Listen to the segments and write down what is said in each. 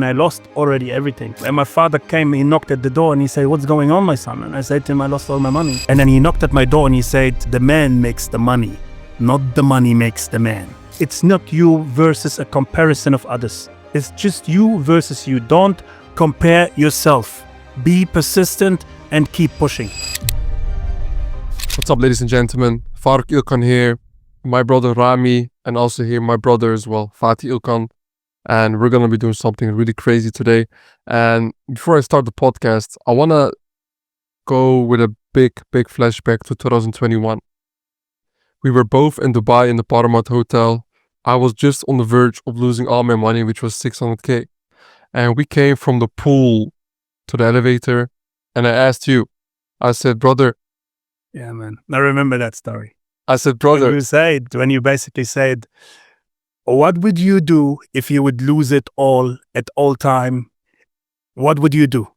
I lost already everything. And my father came, he knocked at the door and he said, "What's going on, my son?" And I said to him, "I lost all my money." And then he knocked at my door and he said, "The man makes the money, not the money makes the man." It's not you versus a comparison of others. It's just you versus you. Don't compare yourself. Be persistent and keep pushing. What's up, ladies and gentlemen? Ilkhan here, my brother Rami, and also here my brother as well, Ilkhan. And we're going to be doing something really crazy today. And before I start the podcast, I want to go with a big flashback to 2021. We were both in Dubai in the Paramount Hotel. I was just on the verge of losing all my money, which was 600k. And we came from the pool to the elevator. And I asked you, I said, "Brother." Yeah, man. I remember that story. I said, "Brother." When you basically said, "What would you do if you would lose it all at all time? What would you do?"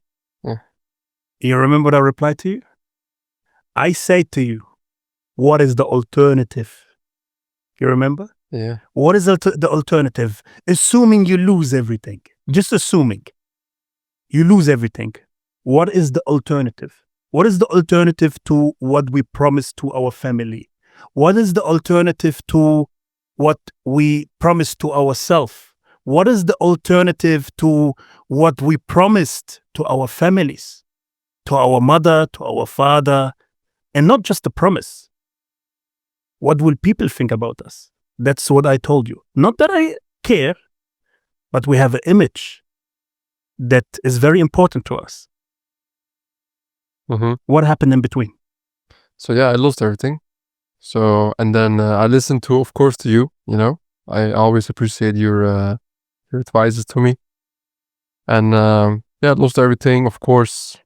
Yeah. You remember what I replied to you? I say to you, what is the alternative? You remember? Yeah. What is the alternative? Assuming you lose everything. Just assuming you lose everything. What is the alternative? What is the alternative to what we promised to our family? What is the alternative to what we promised to ourselves? What is the alternative to what we promised to our families, to our mother, to our father? And not just a promise. What will people think about us? That's what I told you. Not that I care, but we have an image that is very important to us. Mm-hmm. What happened in between? So yeah, I lost everything. So, and then I listened to, of course, to you, you know. I always appreciate your advices to me. And yeah, I lost everything, of course.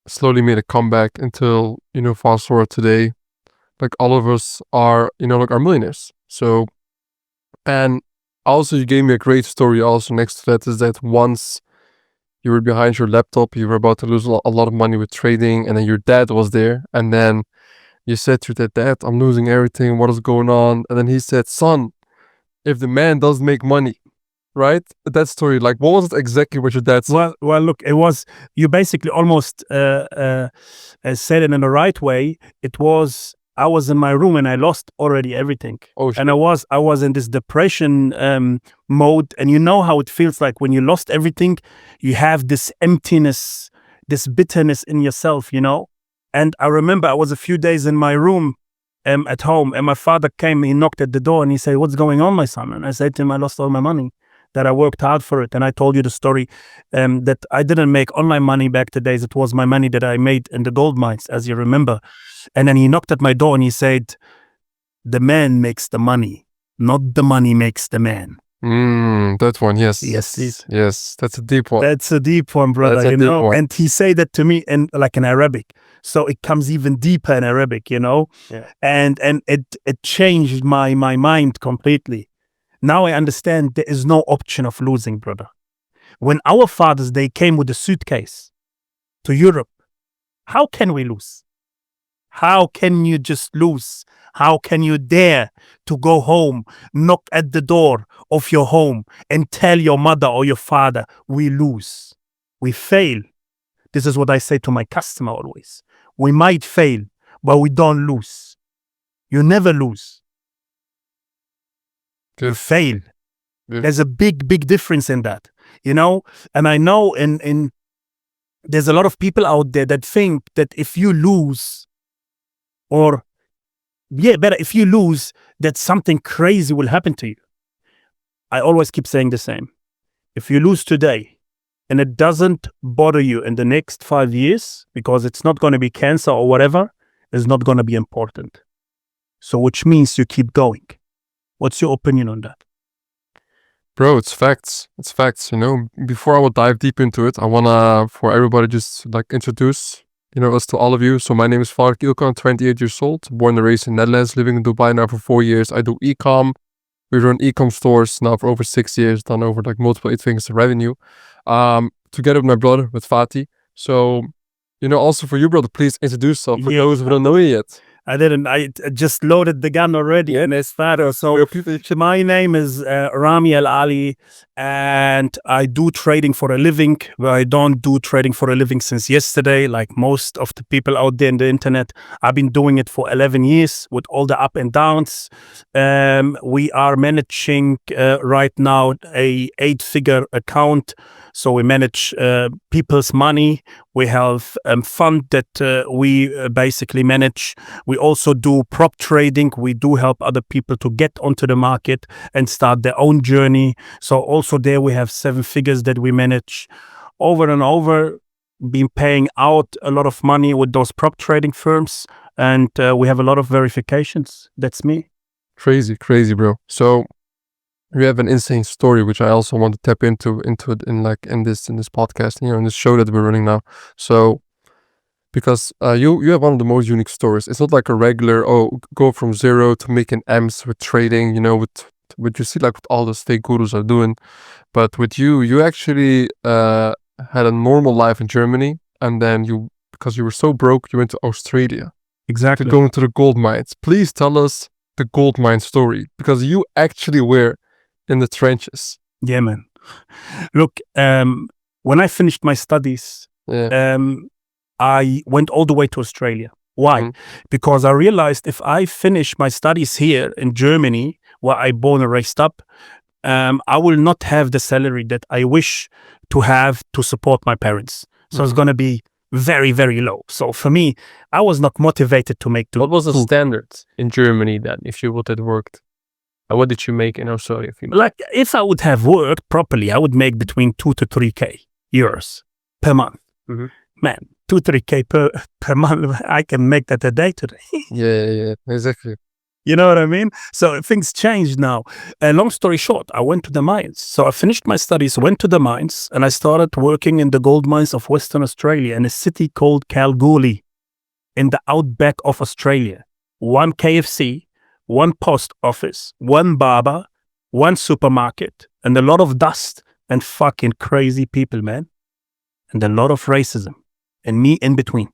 Slowly made a comeback until, fast forward today. Like all of us are, are millionaires. So, and also you gave me a great story also next to that is that once you were behind your laptop, you were about to lose a lot of money with trading, and then your dad was there, and then you said to your dad, "I'm losing everything, what is going on?" And then he said, "Son, if the man does make money," right? That story, like what was it exactly what your dad said? Well, look, it was, you basically almost said it in the right way. It was, I was in my room and I lost already everything. Oh, shit. And I was in this depression mode. And you know how it feels like when you lost everything, you have this emptiness, this bitterness in yourself, And I remember I was a few days in my room at home, and my father came, he knocked at the door and he said, "What's going on, my son?" And I said to him, "I lost all my money, that I worked hard for it." And I told you the story that I didn't make online money back to days. It was my money that I made in the gold mines, as you remember. And then he knocked at my door and he said, "The man makes the money, not the money makes the man." That one, yes. Yes, That's a deep one. That's a deep one, brother. That's a deep one. And he said that to me in Arabic, so it comes even deeper in Arabic, Yeah. And it changed my mind completely. Now I understand there is no option of losing, brother. When our fathers, they came with a suitcase to Europe, how can we lose? How can you just lose? How can you dare to go home, knock at the door of your home and tell your mother or your father, "We lose, we fail"? This is what I say to my customer always. We might fail, but we don't lose. You never lose. You fail. Good. There's a big difference in that, And I know in there's a lot of people out there that think that if you lose, if you lose, that something crazy will happen to you. I always keep saying the same. If you lose today and it doesn't bother you in the next 5 years, because it's not going to be cancer or whatever, it's not going to be important. So which means you keep going. What's your opinion on that? Bro, it's facts. It's facts, Before I will dive deep into it, I want to, for everybody, just introduce, us to all of you. So my name is Ilkhan, 28 years old, born and raised in Netherlands, living in Dubai now for 4 years. I do e-com. We run e-com stores now for over 6 years, done over multiple 8 figures of revenue. Together with my brother, with Fatih. So, also for you, brother, please introduce yourself for those who don't know you yet. I didn't. I just loaded the gun already in his photo. So my name is Rami Elali, and I do trading for a living. But I don't do trading for a living since yesterday, like most of the people out there in the internet. I've been doing it for 11 years with all the up and downs. We are managing right now a 8-figure account. So we manage people's money. We have fund that we basically manage. We also do prop trading. We do help other people to get onto the market and start their own journey. So also there we have 7 figures that we manage over and over. Been paying out a lot of money with those prop trading firms, and we have a lot of verifications. That's me. Crazy, bro. So you have an insane story, which I also want to tap into it in this podcast, in this show that we're running now. So because you have one of the most unique stories. It's not like a regular go from zero to making M's with trading, with you see like what all those fake gurus are doing, but with you actually had a normal life in Germany, and then because you were so broke, you went to Australia. Exactly. To go into the gold mines. Please tell us the gold mine story, because you actually were in the trenches. Yeah, man. Look, when I finished my studies, I went all the way to Australia. Why? Because I realized if I finish my studies here in Germany, where I born and raised up, I will not have the salary that I wish to have to support my parents. So it's going to be very, very low. So for me, I was not motivated to make. What was the standard in Germany then, if you would have worked? What did you make in Australia? Like, if I would have worked properly, I would make between 2 to 3K euros per month. Man, 2-3K per month, I can make that a day today. Yeah, exactly. You know what I mean? So things changed now. Long story short, I went to the mines. So I finished my studies, went to the mines, and I started working in the gold mines of Western Australia in a city called Kalgoorlie, in the outback of Australia. 1 KFC, 1 post office, 1 barber, 1 supermarket, and a lot of dust and fucking crazy people, man. And a lot of racism. And me in between.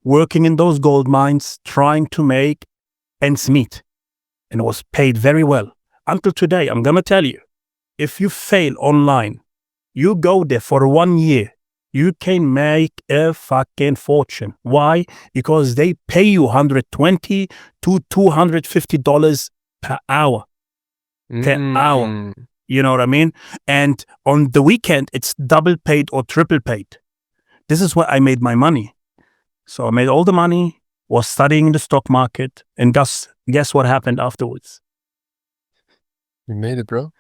Working in those gold mines, trying to make ends meet. And it was paid very well. Until today, I'm gonna tell you, if you fail online, you go there for 1 year, you can make a fucking fortune. Why? Because they pay you $120 to $250 per hour. Per hour. You know what I mean? And on the weekend, it's double paid or triple paid. This is where I made my money. So I made all the money, was studying the stock market, and guess what happened afterwards? You made it, bro.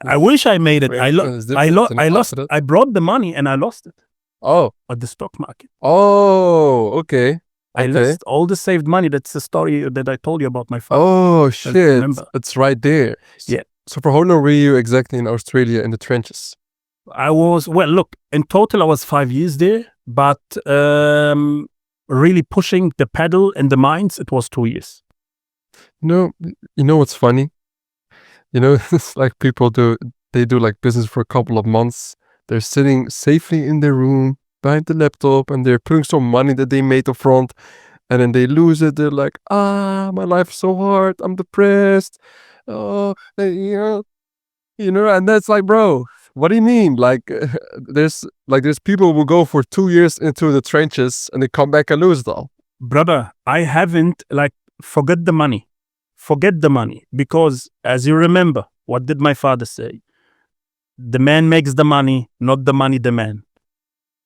I wish I made it. I lost. I brought the money and I lost it. Oh, at the stock market. Oh, okay. I lost all the saved money. That's the story that I told you about my father. Oh shit! It's right there. Yeah. So for how long were you exactly in Australia in the trenches? I was, well, look, in total I was 5 years there, but really pushing the pedal in the mines, it was 2 years. You know what's funny? It's like people they do like business for a couple of months. They're sitting safely in their room behind the laptop and they're putting some money that they made up front, and then they lose it. They're like, my life is so hard. I'm depressed. Oh, and that's like, bro, what do you mean? Like, there's people who go for 2 years into the trenches and they come back and lose it all. Brother, I haven't, forget the money. Forget the money. Because as you remember, what did my father say? The man makes the money, not the money the man.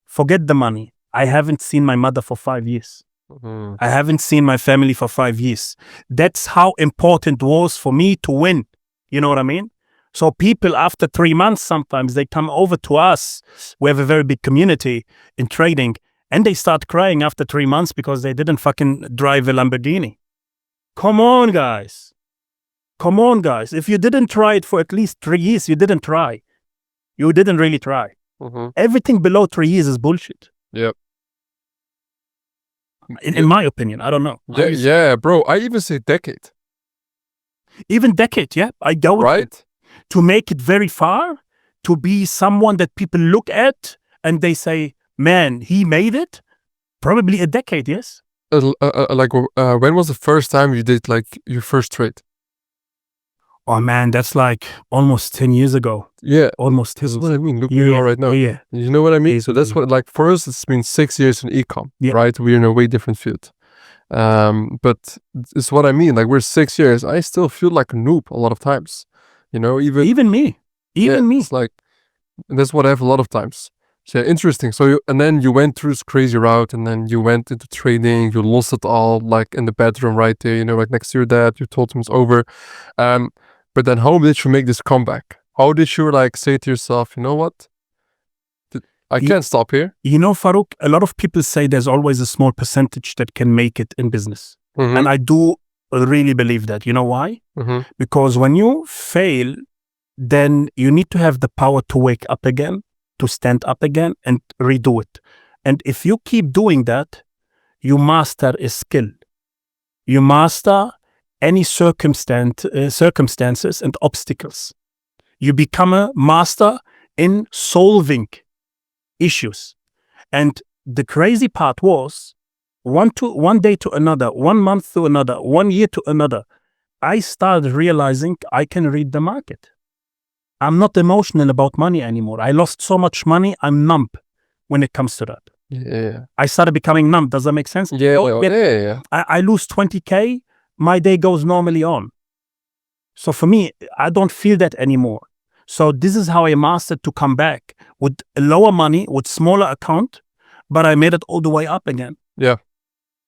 Forget the money. I haven't seen my mother for 5 years. I haven't seen my family for 5 years. That's how important it was for me to win. You know what I mean? So people after 3 months, sometimes they come over to us. We have a very big community in trading, and they start crying after 3 months because they didn't fucking drive a Lamborghini. Come on, guys. Come on, guys. If you didn't try it for at least 3 years, you didn't try. You didn't really try. Everything below 3 years is bullshit. Yep. In my opinion, I don't know. Yeah, bro. I even say decade. Even decade, yeah. I go with right it. To make it very far, to be someone that people look at and they say, man, he made it. Probably a decade, yes. when was the first time you did like your first trade? Oh man, that's like almost 10 years ago. Yeah, Almost 10 this is years. what I mean. Look where you are right now. Yeah. You know what I mean? So that's Basically. what, like, for us, it's been 6 years in ecom, Yeah. right? We're in a way different field. But it's what I mean. Like, we're 6 years. I still feel like a noob a lot of times. You know, Even me. Even me. It's like, that's what I have a lot of times. So yeah, interesting. So and then you went through this crazy route, and then you went into trading. You lost it all, like in the bedroom right there. You know, like next to your dad. You told him it's over. But then how did you make this comeback? How did you like say to yourself, you know what? I can't stop here. You know, Farouk, a lot of people say there's always a small percentage that can make it in business. Mhm, And I do really believe that. You know why? mhm. Because when you fail, then you need to have the power to wake up again, to stand up again and redo it. And if you keep doing that, you master a skill. You master any circumstances and obstacles. You become a master in solving issues. And the crazy part was one day to another, 1 month to another, 1 year to another, I started realizing I can read the market. I'm not emotional about money anymore. I lost so much money, I'm numb when it comes to that. Yeah. I started becoming numb. Does that make sense? Yeah. Yeah. I lose 20K, my day goes normally on. So for me, I don't feel that anymore. So this is how I mastered to come back with lower money, with smaller account, but I made it all the way up again. Yeah.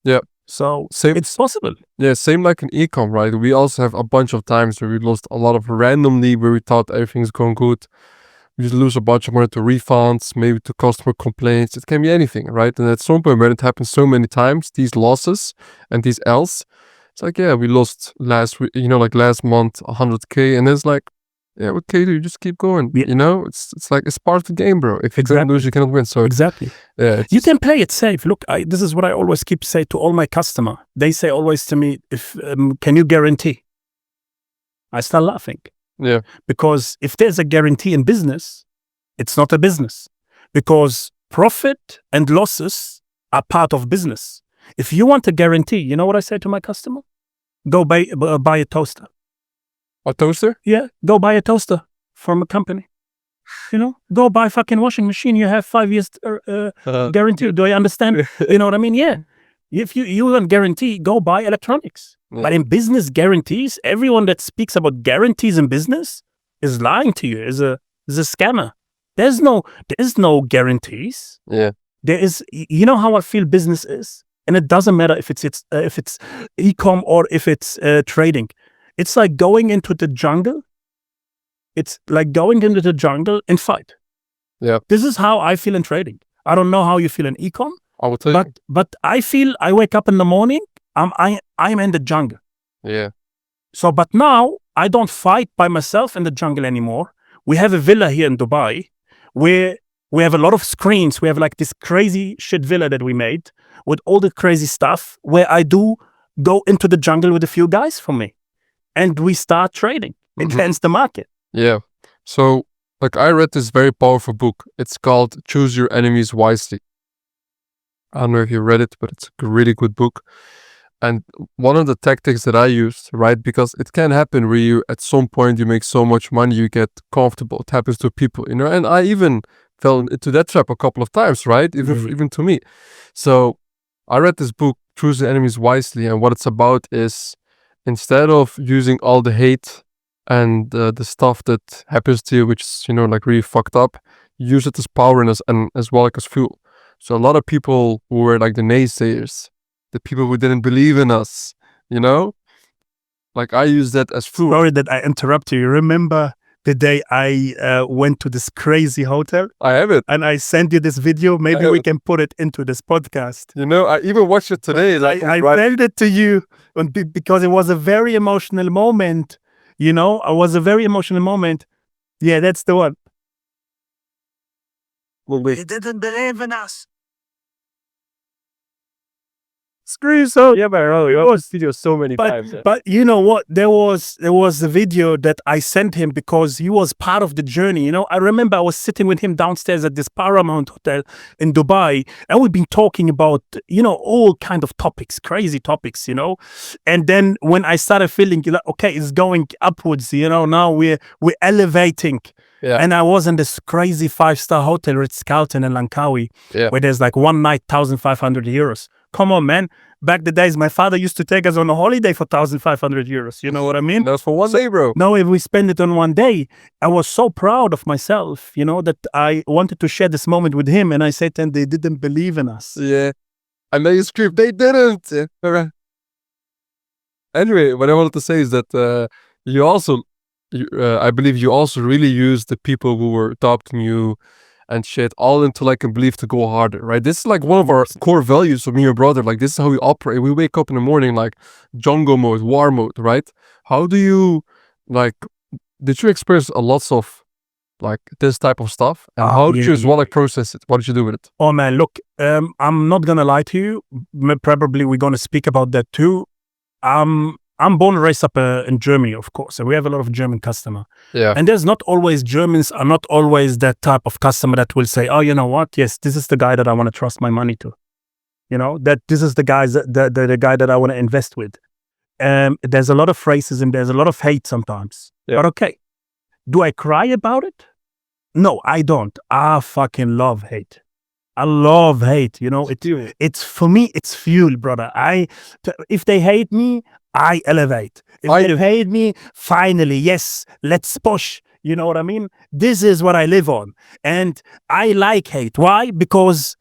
Yeah. So Same. it's possible. Yeah, same like in ecom, right? We also have a bunch of times where we lost a lot of randomly, where we thought everything's going good. We just lose a bunch of money to refunds, maybe to customer complaints. It can be anything, right? And at some point when it happens so many times, these losses and these L's, it's like, yeah, we lost last month 100K, and it's like, yeah, okay, dude, just keep going. Yeah. You know, it's like, it's part of the game, bro. If you don't Exactly. lose, you cannot win. So Exactly. yeah, You can play it safe. Look, this is what I always keep say to all my customer. They say always to me, "If can you guarantee?" I start laughing. Yeah. Because if there's a guarantee in business, it's not a business. Because profit and losses are part of business. If you want a guarantee, you know what I say to my customer? Go buy a toaster. A toaster? Yeah, go buy a toaster from a company. You know, go buy fucking washing machine. You have 5 years guarantee. Do I understand? You know what I mean? Yeah. If you want guarantee, go buy electronics. Yeah. But in business guarantees, everyone that speaks about guarantees in business is lying to you. Is a scammer. There's no guarantees. Yeah. There is. You know how I feel business is, and it doesn't matter if it's e-com or if it's trading. It's like going into the jungle. It's like going into the jungle and fight. Yeah. This is how I feel in trading. I don't know how you feel in ecom, I will tell you. but I feel I wake up in the morning, I'm in the jungle. Yeah. So, but now I don't fight by myself in the jungle anymore. We have a villa here in Dubai where we have a lot of screens. We have like this crazy shit villa that we made with all the crazy stuff where I do go into the jungle with a few guys from me and we start trading against the market. Yeah. So, like, I read this very powerful book. It's called Choose Your Enemies Wisely. I don't know if you read it, but it's a really good book. And one of the tactics that I used, right, because it can happen where you, at some point, you make so much money, you get comfortable. It happens to people, you know, and I even fell into that trap a couple of times, right? Even to me. So I read this book, Choose Your Enemies Wisely, and what it's about is, instead of using all the hate and the stuff that happens to you, which is, you know, like really fucked up, use it as power and as well as fuel. So a lot of people who were like the naysayers, the people who didn't believe in us, you know, like I use that as fuel. Sorry that I interrupt you. Remember the day I went to this crazy hotel I have it. and I sent you this video? Maybe we can put it into this podcast. You know, I even watched it today. Like, I sent it to you because it was a very emotional moment. You know, it was a very emotional moment. Yeah, that's the one. He didn't believe in us. Screenshot. Yeah, but bro, you watched video so many But, times. Yeah. but you know what? There was a video that I sent him because he was part of the journey. You know, I remember I was sitting with him downstairs at this Paramount Hotel in Dubai, and we've been talking about, you know, all kind of topics, crazy topics, you know. And then when I started feeling like, okay, it's going upwards, you know, now we're elevating. Yeah. And I was in this crazy 5-star hotel, Ritz-Carlton in Langkawi, Yeah. where there's like one night, 1,500 euros. Come on, man. Back the days, my father used to take us on a holiday for 1,500 euros. You know what I mean? That was for one day, bro. Now, if we spend it on one day, I was so proud of myself, you know, that I wanted to share this moment with him. And I said, and they didn't believe in us. Yeah. And then you scream, they didn't. Yeah. Alright. Anyway, what I wanted to say is that you also, I believe you also really used the people who were adopting you and shit all into like a belief to go harder, right? This is like one of our core values of me and your brother. Like this is how we operate. We wake up in the morning like jungle mode, war mode, right? How do you like, did you experience a lots of like this type of stuff? And how did you as well like process it? What did you do with it? Oh man, look, I'm not gonna lie to you. Probably we're gonna speak about that too. I'm born and raised up in Germany, of course, and we have a lot of German customer. Yeah. And there's not always, Germans are not always that type of customer that will say, oh, you know what? Yes, this is the guy that I want to trust my money to. You know, that this is the the guy that I want to invest with. There's a lot of racism. There's a lot of hate sometimes. Yeah. But okay, do I cry about it? No, I don't. I fucking love hate. I love hate. You know, it's for me, it's fuel, brother. If they hate me, I elevate. If they hate me, finally, yes, let's push. You know what I mean? This is what I live on. And I like hate. Why? Because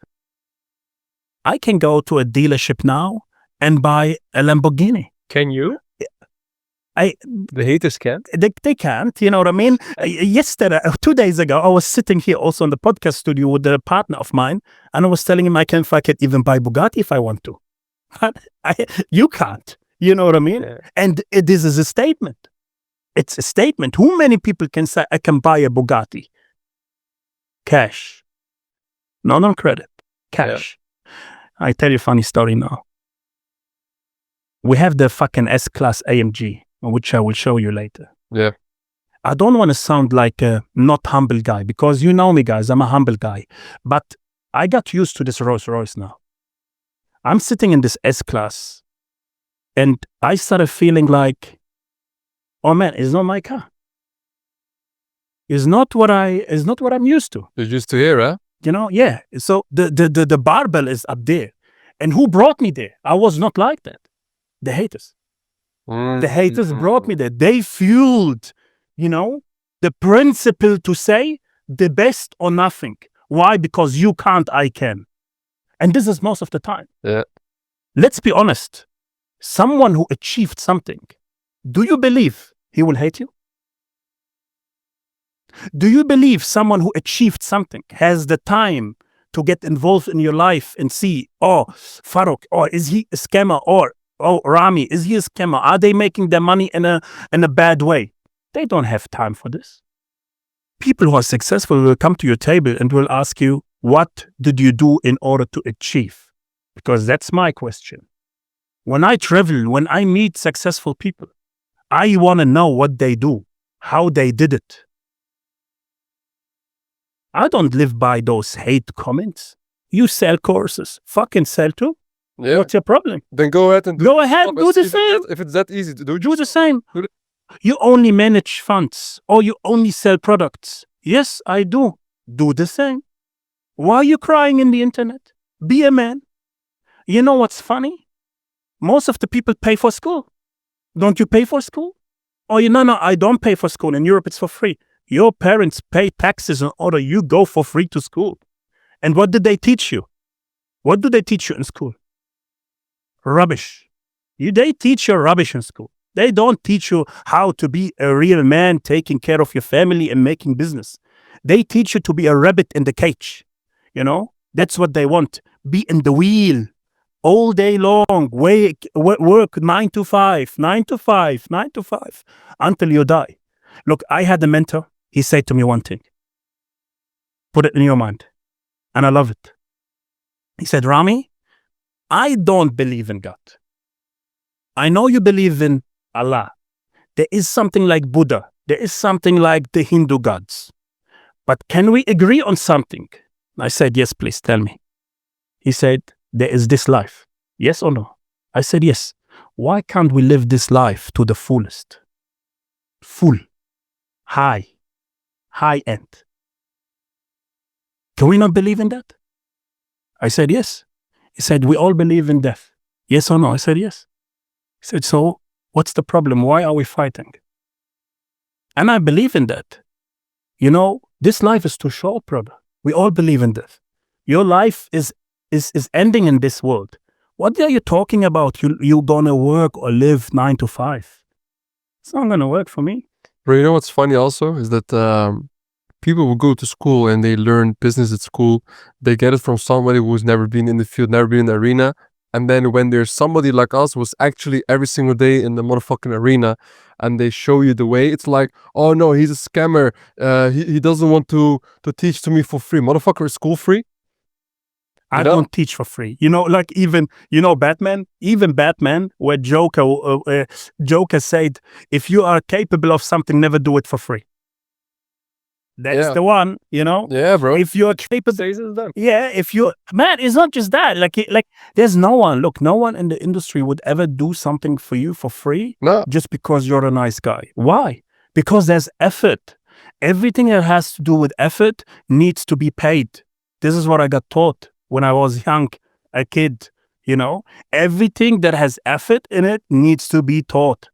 I can go to a dealership now and buy a Lamborghini. Can you? The haters can't. They can't, you know what I mean? Yesterday, 2 days ago, I was sitting here also in the podcast studio with a partner of mine, and I was telling him I can even buy Bugatti if I want to. But you can't, you know what I mean? Yeah. And this is a statement. It's a statement. Who many people can say, I can buy a Bugatti? Cash. Not on credit. Cash. I tell you a funny story now. We have the fucking S-Class AMG, which I will show you later. Yeah. I don't want to sound like a not humble guy, because you know me, guys, I'm a humble guy. But I got used to this Rolls Royce now. I'm sitting in this S-Class, and I started feeling like, oh man, it's not my car. It's not what I'm used to. You're used to here, huh? You know, yeah. So the barbell is up there. And who brought me there? I was not like that. The haters. The haters brought me there. They fueled, you know, the principle to say the best or nothing. Why? Because you can't, I can. And this is most of the time. Yeah. Let's be honest. Someone who achieved something, do you believe he will hate you? Do you believe someone who achieved something has the time to get involved in your life and see, oh, Farouk, or is he a scammer? Or, oh, Rami, is he a scammer? Are they making their money in a bad way? They don't have time for this. People who are successful will come to your table and will ask you, what did you do in order to achieve? Because that's my question. When I travel, when I meet successful people, I want to know what they do, how they did it. I don't live by those hate comments. You sell courses. Fucking sell too. Yeah. What's your problem? Then go ahead and do Go ahead, do the if same. if it's that easy to do, Do the same. Do the- You only manage funds or you only sell products. Yes, I do. Do the same. Why are you crying in the internet? Be a man. You know what's funny? Most of the people pay for school. Don't you pay for school? Oh, no, I don't pay for school. In Europe, it's for free. Your parents pay taxes in order you go for free to school. And what did they teach you? What do they teach you in school? Rubbish. They teach you rubbish in school. They don't teach you how to be a real man, taking care of your family and making business. They teach you to be a rabbit in the cage. You know, that's what they want. Be in the wheel all day long. Work 9 to 5, 9 to 5, 9 to 5 until you die. Look, I had a mentor. He said to me one thing. Put it in your mind. And I love it. He said, Rami, I don't believe in God. I know you believe in Allah. There is something like Buddha. There is something like the Hindu gods. But can we agree on something? I said, yes, please tell me. He said, there is this life. Yes or no? I said, yes. Why can't we live this life to the fullest? Full, high end. Can we not believe in that? I said, yes. He said, we all believe in death. Yes or no? I said, yes. He said, so what's the problem? Why are we fighting? And I believe in that. You know, this life is too short, brother. We all believe in death. Your life is ending in this world. What are you talking about? You're gonna work or live 9 to 5. It's not gonna work for me. Bro, you know what's funny also is that people will go to school and they learn business at school. They get it from somebody who's never been in the field, never been in the arena. And then when there's somebody like us who's actually every single day in the motherfucking arena and they show you the way, it's like, oh no, he's a scammer. He doesn't want to teach to me for free. Motherfucker, is school free? I don't teach for free. You know, like even, Batman, where Joker said, if you are capable of something, never do it for free. That's the one, Yeah, bro. If you're capable, man, it's not just that. Like there's no one in the industry would ever do something for you for free. No. Just because you're a nice guy. Why? Because there's effort. Everything that has to do with effort needs to be paid. This is what I got taught when I was young, a kid, Everything that has effort in it needs to be taught.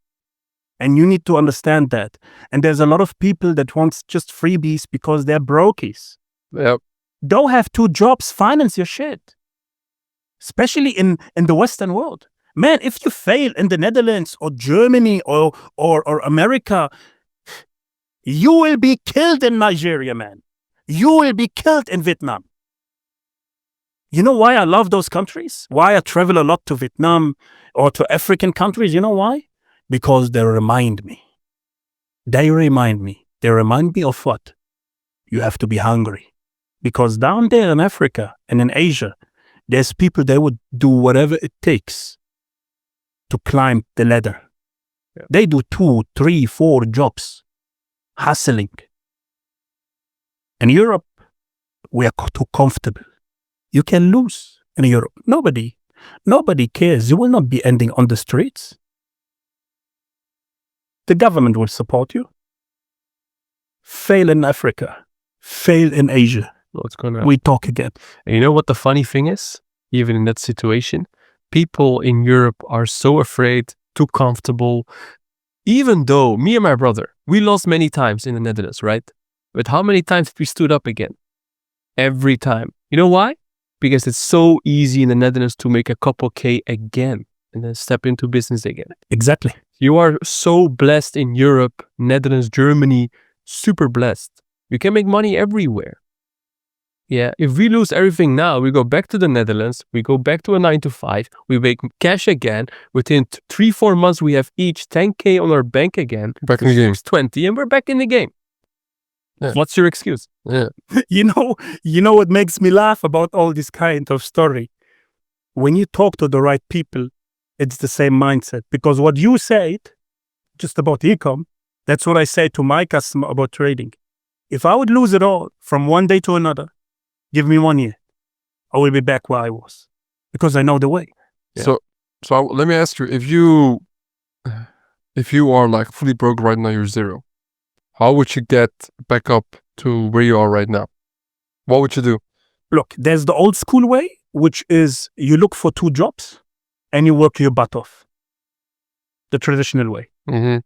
And you need to understand that. And there's a lot of people that want just freebies because they're brokies. Yep. Don't have 2 jobs, finance your shit. Especially in the Western world. Man, if you fail in the Netherlands or Germany or America, you will be killed in Nigeria, man. You will be killed in Vietnam. You know why I love those countries? Why I travel a lot to Vietnam or to African countries? You know why? Because they remind me. They remind me of what? You have to be hungry. Because down there in Africa and in Asia, there's people that would do whatever it takes to climb the ladder. Yeah. They do 2, 3, 4 jobs, hustling. In Europe, we are too comfortable. You can lose in Europe. Nobody cares. You will not be ending on the streets. The government will support you. Fail in Africa. Fail in Asia. What's going on? We talk again. And you know what the funny thing is? Even in that situation, people in Europe are so afraid, too comfortable. Even though me and my brother, we lost many times in the Netherlands, right? But how many times we stood up again? Every time. You know why? Because it's so easy in the Netherlands to make a couple K again and then step into business again. Exactly. You are so blessed in Europe, Netherlands, Germany, super blessed. You can make money everywhere. Yeah, if we lose everything now, we go back to the Netherlands, we go back to a 9 to 5, we make cash again. Within 3-4 months, we have each 10K on our bank again. Back in the game. 20, and we're back in the game. Yeah. What's your excuse? Yeah. You know what makes me laugh about all this kind of story? When you talk to the right people, it's the same mindset. Because what you said, just about e-com, that's what I say to my customer about trading. If I would lose it all from one day to another, give me 1 year. I will be back where I was. Because I know the way. Yeah. So let me ask you, if you are like fully broke right now, you're zero. How would you get back up to where you are right now? What would you do? Look, there's the old school way, which is you look for 2 jobs and you work your butt off. The traditional way. Mm-hmm.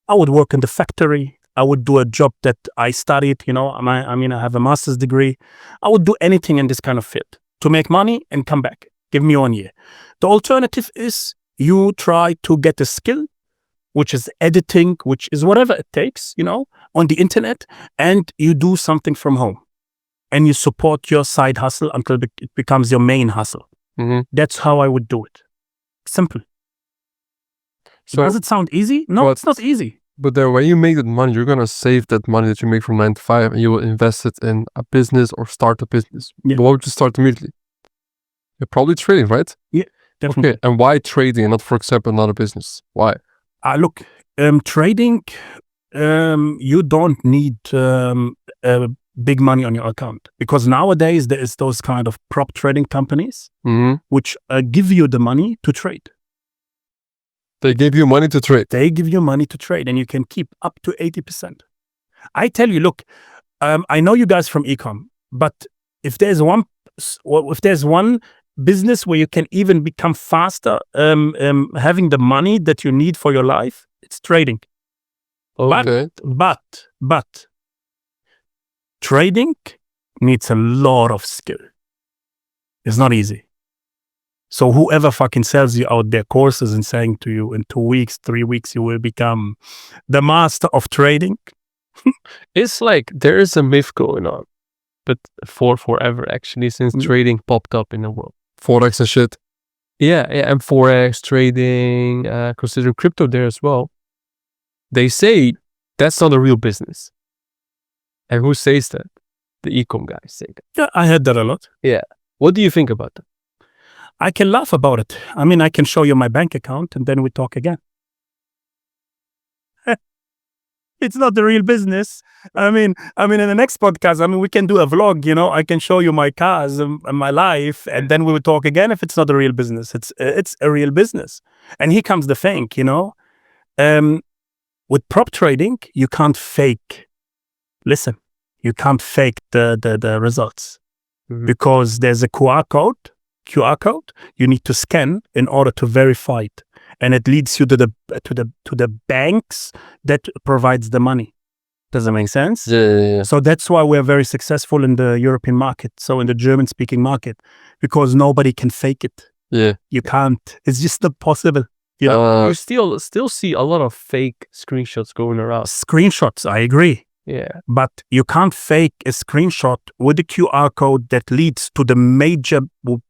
I would work in the factory. I would do a job that I studied, I have a master's degree. I would do anything in this kind of field to make money and come back. Give me 1 year. The alternative is you try to get a skill, which is editing, which is whatever it takes, on the internet, and you do something from home. And you support your side hustle until it becomes your main hustle. Mm-hmm. That's how I would do it. Simple. So does it sound easy? No, it's not easy. But then when you make that money, you're going to save that money that you make from 9 to 5 and you will invest it in a business or start a business. Yeah. What would you start immediately? Probably trading, right? Definitely. Okay, and why trading and not, for example, another business? Why? Look, trading, you don't need big money on your account, because nowadays there is those kind of prop trading companies which give you the money to trade. They give you money to trade. They give you money to trade, and you can keep up to 80%. I tell you, look, I know you guys from ecom, but if there's one business where you can even become faster, having the money that you need for your life, it's trading. Okay. But trading needs a lot of skill. It's not easy. So whoever fucking sells you out their courses and saying to you in 2 weeks, 3 weeks, you will become the master of trading. It's like there is a myth going on, but for forever actually, since trading popped up in the world. Forex and shit. Yeah, and Forex, trading, considering crypto there as well. They say that's not a real business. And who says that? The ecom guys say that. Yeah, I heard that a lot. What do you think about that? I can laugh about it. I mean, I can show you my bank account and then we talk again. It's not the real business. I mean, in the next podcast, we can do a vlog, I can show you my cars and my life, and then we will talk again if it's not a real business. It's a real business. And here comes the thing, with prop trading, you can't fake. Listen, you can't fake the results because there's a QR code you need to scan in order to verify it. And it leads you to the banks that provides the money. Does that make sense? Yeah. So that's why we're very successful in the European market, so in the German-speaking market, because nobody can fake it. Yeah. You can't. It's just not possible. You still see a lot of fake screenshots going around. Screenshots, I agree. Yeah. But you can't fake a screenshot with a QR code that leads to the major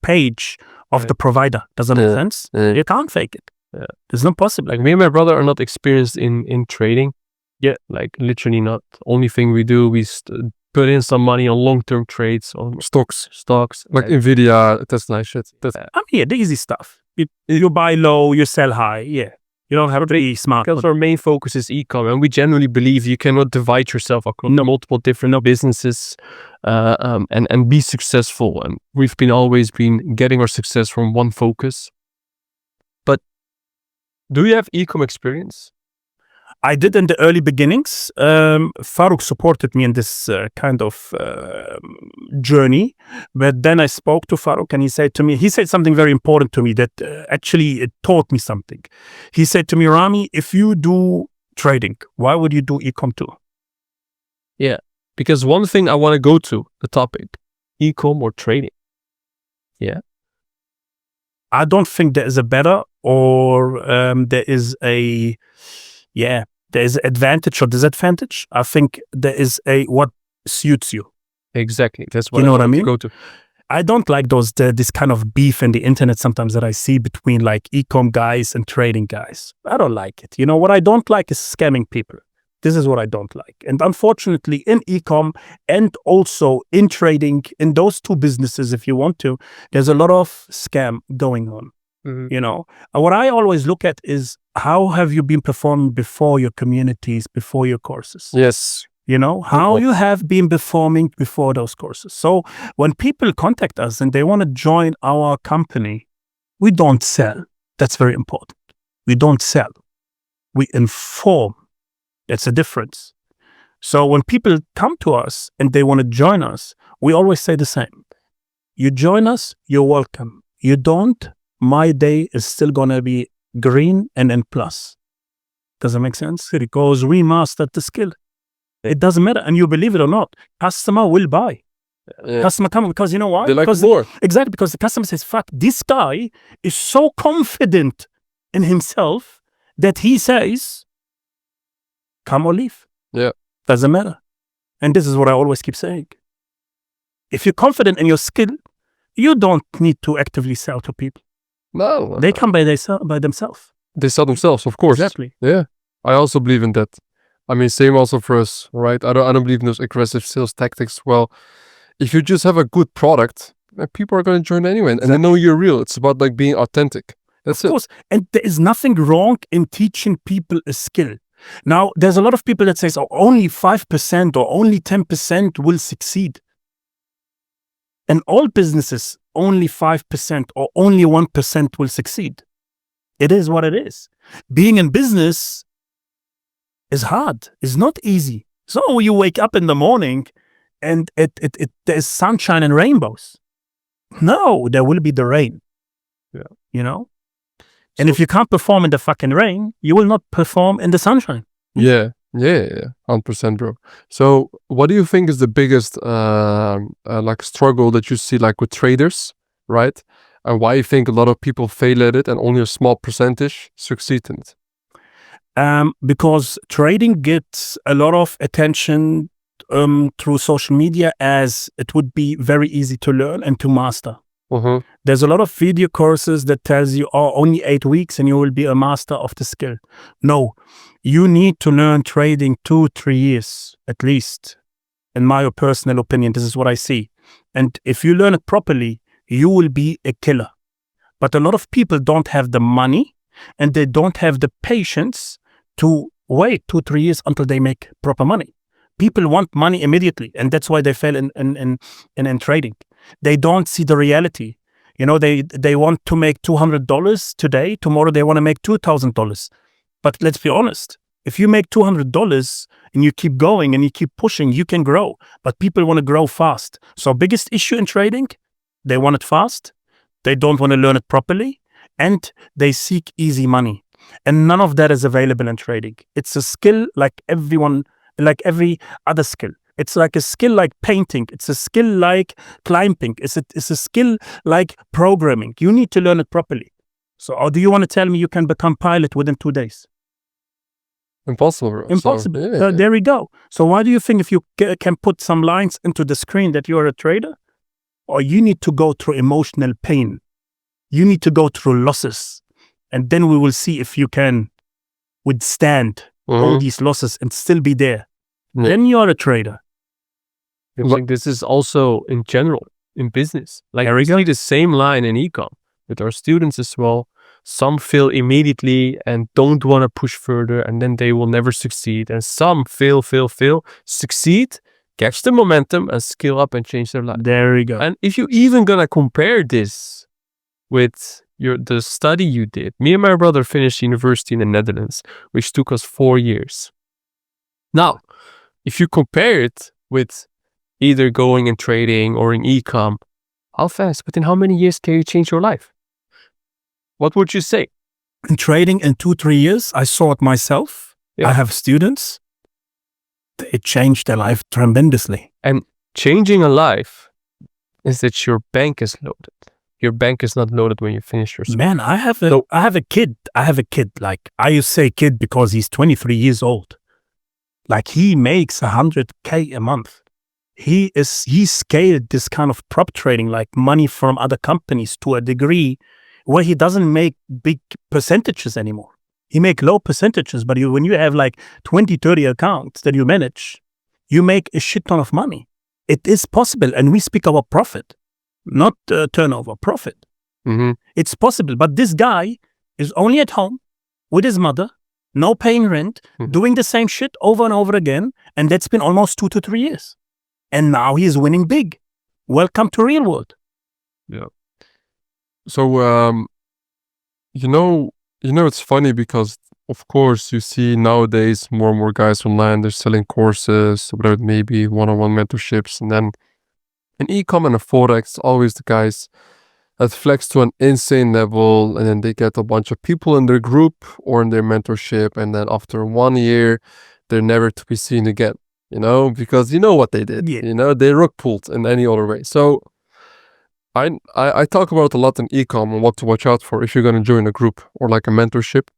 page of the provider. Does that make sense? You can't fake it. Yeah. It's not possible. Like me and my brother are not experienced in trading. Yeah. Like literally not. Only thing we do, we put in some money on long-term trades on Stocks. Like Yeah. Nvidia, Tesla and shit. The easy stuff. You buy low, you sell high. Yeah. You don't have to be smart. Because our main focus is e-com, and we generally believe you cannot divide yourself across multiple different businesses and be successful. And we've always been getting our success from one focus. But do you have e-com experience? I did in the early beginnings. Farouk supported me in this kind of journey. But then I spoke to Farouk and he said something very important to me that actually it taught me something. He said to me, Rami, if you do trading, why would you do e-com too? Yeah, because one thing I want to go to, the topic, e-com or trading. Yeah. I don't think there is a better or there is advantage or disadvantage. I think there is what suits you. Exactly. That's what you know I what I mean? Go to. I don't like this kind of beef in the internet sometimes that I see between like e-com guys and trading guys. I don't like it. What I don't like is scamming people. This is what I don't like. And unfortunately, in e-com and also in trading, in those two businesses, if you want to, there's a lot of scam going on. What I always look at is how have you been performing before your communities, before your courses? Yes. How you have been performing before those courses. So when people contact us and they want to join our company, we don't sell. That's very important. We don't sell. We inform. That's a difference. So when people come to us and they want to join us, we always say the same. You join us, you're welcome. You don't, my day is still going to be green and N+. Does that make sense? Because we mastered the skill. It doesn't matter. And you believe it or not, customer will buy. Customer come because you know why? They like because more. Exactly, because the customer says, fuck, this guy is so confident in himself that he says, come or leave. Yeah. Doesn't matter. And this is what I always keep saying. If you're confident in your skill, you don't need to actively sell to people. No. They come by themselves. They sell themselves, of course. Exactly. Yeah. I also believe in that. Same also for us, right? I don't believe in those aggressive sales tactics. Well, if you just have a good product, people are going to join anyway, and they know you're real. It's about like being authentic. That's Of course. And there is nothing wrong in teaching people a skill. Now, there's a lot of people that says, oh, only 5% or only 10% will succeed. And all businesses, only 5% or only 1% will succeed. It is what it is. Being in business is hard. It's not easy. So you wake up in the morning and there's sunshine and rainbows. No, there will be the rain. Yeah. You know? And if you can't perform in the fucking rain, you will not perform in the sunshine. Yeah, 100%, bro. So, what do you think is the biggest like struggle that you see like with traders, right? And why you think a lot of people fail at it and only a small percentage succeed in it? Because trading gets a lot of attention through social media, as it would be very easy to learn and to master. There's a lot of video courses that tells you, oh, only 8 weeks and you will be a master of the skill. No, you need to learn trading 2-3 years at least. In my personal opinion, this is what I see. And if you learn it properly, you will be a killer. But a lot of people don't have the money and they don't have the patience to wait 2-3 years until they make proper money. People want money immediately, and that's why they fail in trading. They don't see the reality. You know, they want to make $200 today. Tomorrow they want to make $2,000. But let's be honest. If you make $200 and you keep going and you keep pushing, you can grow. But people want to grow fast. So biggest issue in trading, they want it fast. They don't want to learn it properly. And they seek easy money. And none of that is available in trading. It's a skill like every other skill. It's like a skill like painting. It's a skill like climbing. It's a skill like programming. You need to learn it properly. So, or do you want to tell me you can become pilot within 2 days? Impossible, bro. Impossible. So, There we go. So why do you think if you can put some lines into the screen that you are a trader? Or you need to go through emotional pain. You need to go through losses. And then we will see if you can withstand all these losses and still be there. Yeah. Then you are a trader. I think this is also in general in business. Like There we we go. see the same line in ecom with our students as well. Some fail immediately and don't want to push further, and then they will never succeed. And some fail, succeed, catch the momentum, and scale up and change their life. There we go. And if you even gonna compare this with the study you did, me and my brother finished university in the Netherlands, which took us 4 years. Now, if you compare it with either going in trading or in ecom, how fast, within how many years can you change your life? What would you say? In trading in 2-3 years, I saw it myself. Yeah. I have students. It changed their life tremendously. And changing a life is that your bank is loaded. Your bank is not loaded when you finish your school. Man, I have a kid. Like, I say kid because he's 23 years old. Like, he makes 100K a month. He scaled this kind of prop trading, like money from other companies, to a degree where he doesn't make big percentages anymore. He make low percentages, but when you have like 20-30 accounts that you manage, you make a shit ton of money. It is possible, and we speak about profit, not turnover, profit. It's possible, but this guy is only at home with his mother, no paying rent, doing the same shit over and over again, and that's been almost 2 to 3 years. And now he is winning big. Welcome to real world. Yeah. So, it's funny because, of course, you see nowadays more and more guys online, they're selling courses, whatever it may be, one-on-one mentorships. And then in e-com and in Forex, always the guys that flex to an insane level, and then they get a bunch of people in their group or in their mentorship. And then after 1 year, they're never to be seen again, because you know what they did. Yeah. They rug pulled in any other way. So, I talk about it a lot in ecom and what to watch out for if you're going to join a group or like a mentorship,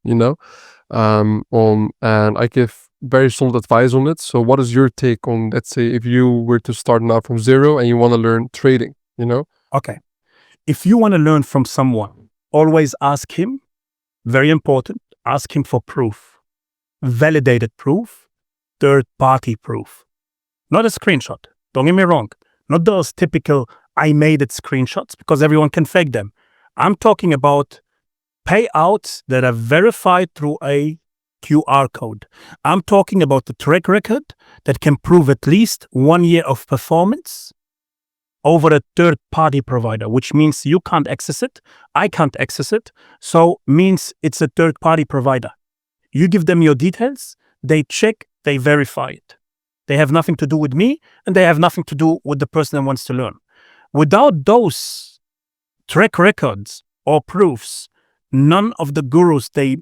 and I give very solid advice on it. So what is your take on, let's say, if you were to start now from zero and you want to learn trading, Okay. If you want to learn from someone, always ask him, very important, ask him for proof, validated proof, third-party proof, not a screenshot. Don't get me wrong. Not those typical I made it screenshots because everyone can fake them. I'm talking about payouts that are verified through a QR code. I'm talking about the track record that can prove at least 1 year of performance over a third-party provider, which means you can't access it, I can't access it, so means it's a third-party provider. You give them your details, they check, they verify it. They have nothing to do with me, and they have nothing to do with the person that wants to learn. Without those track records or proofs, none of the gurus they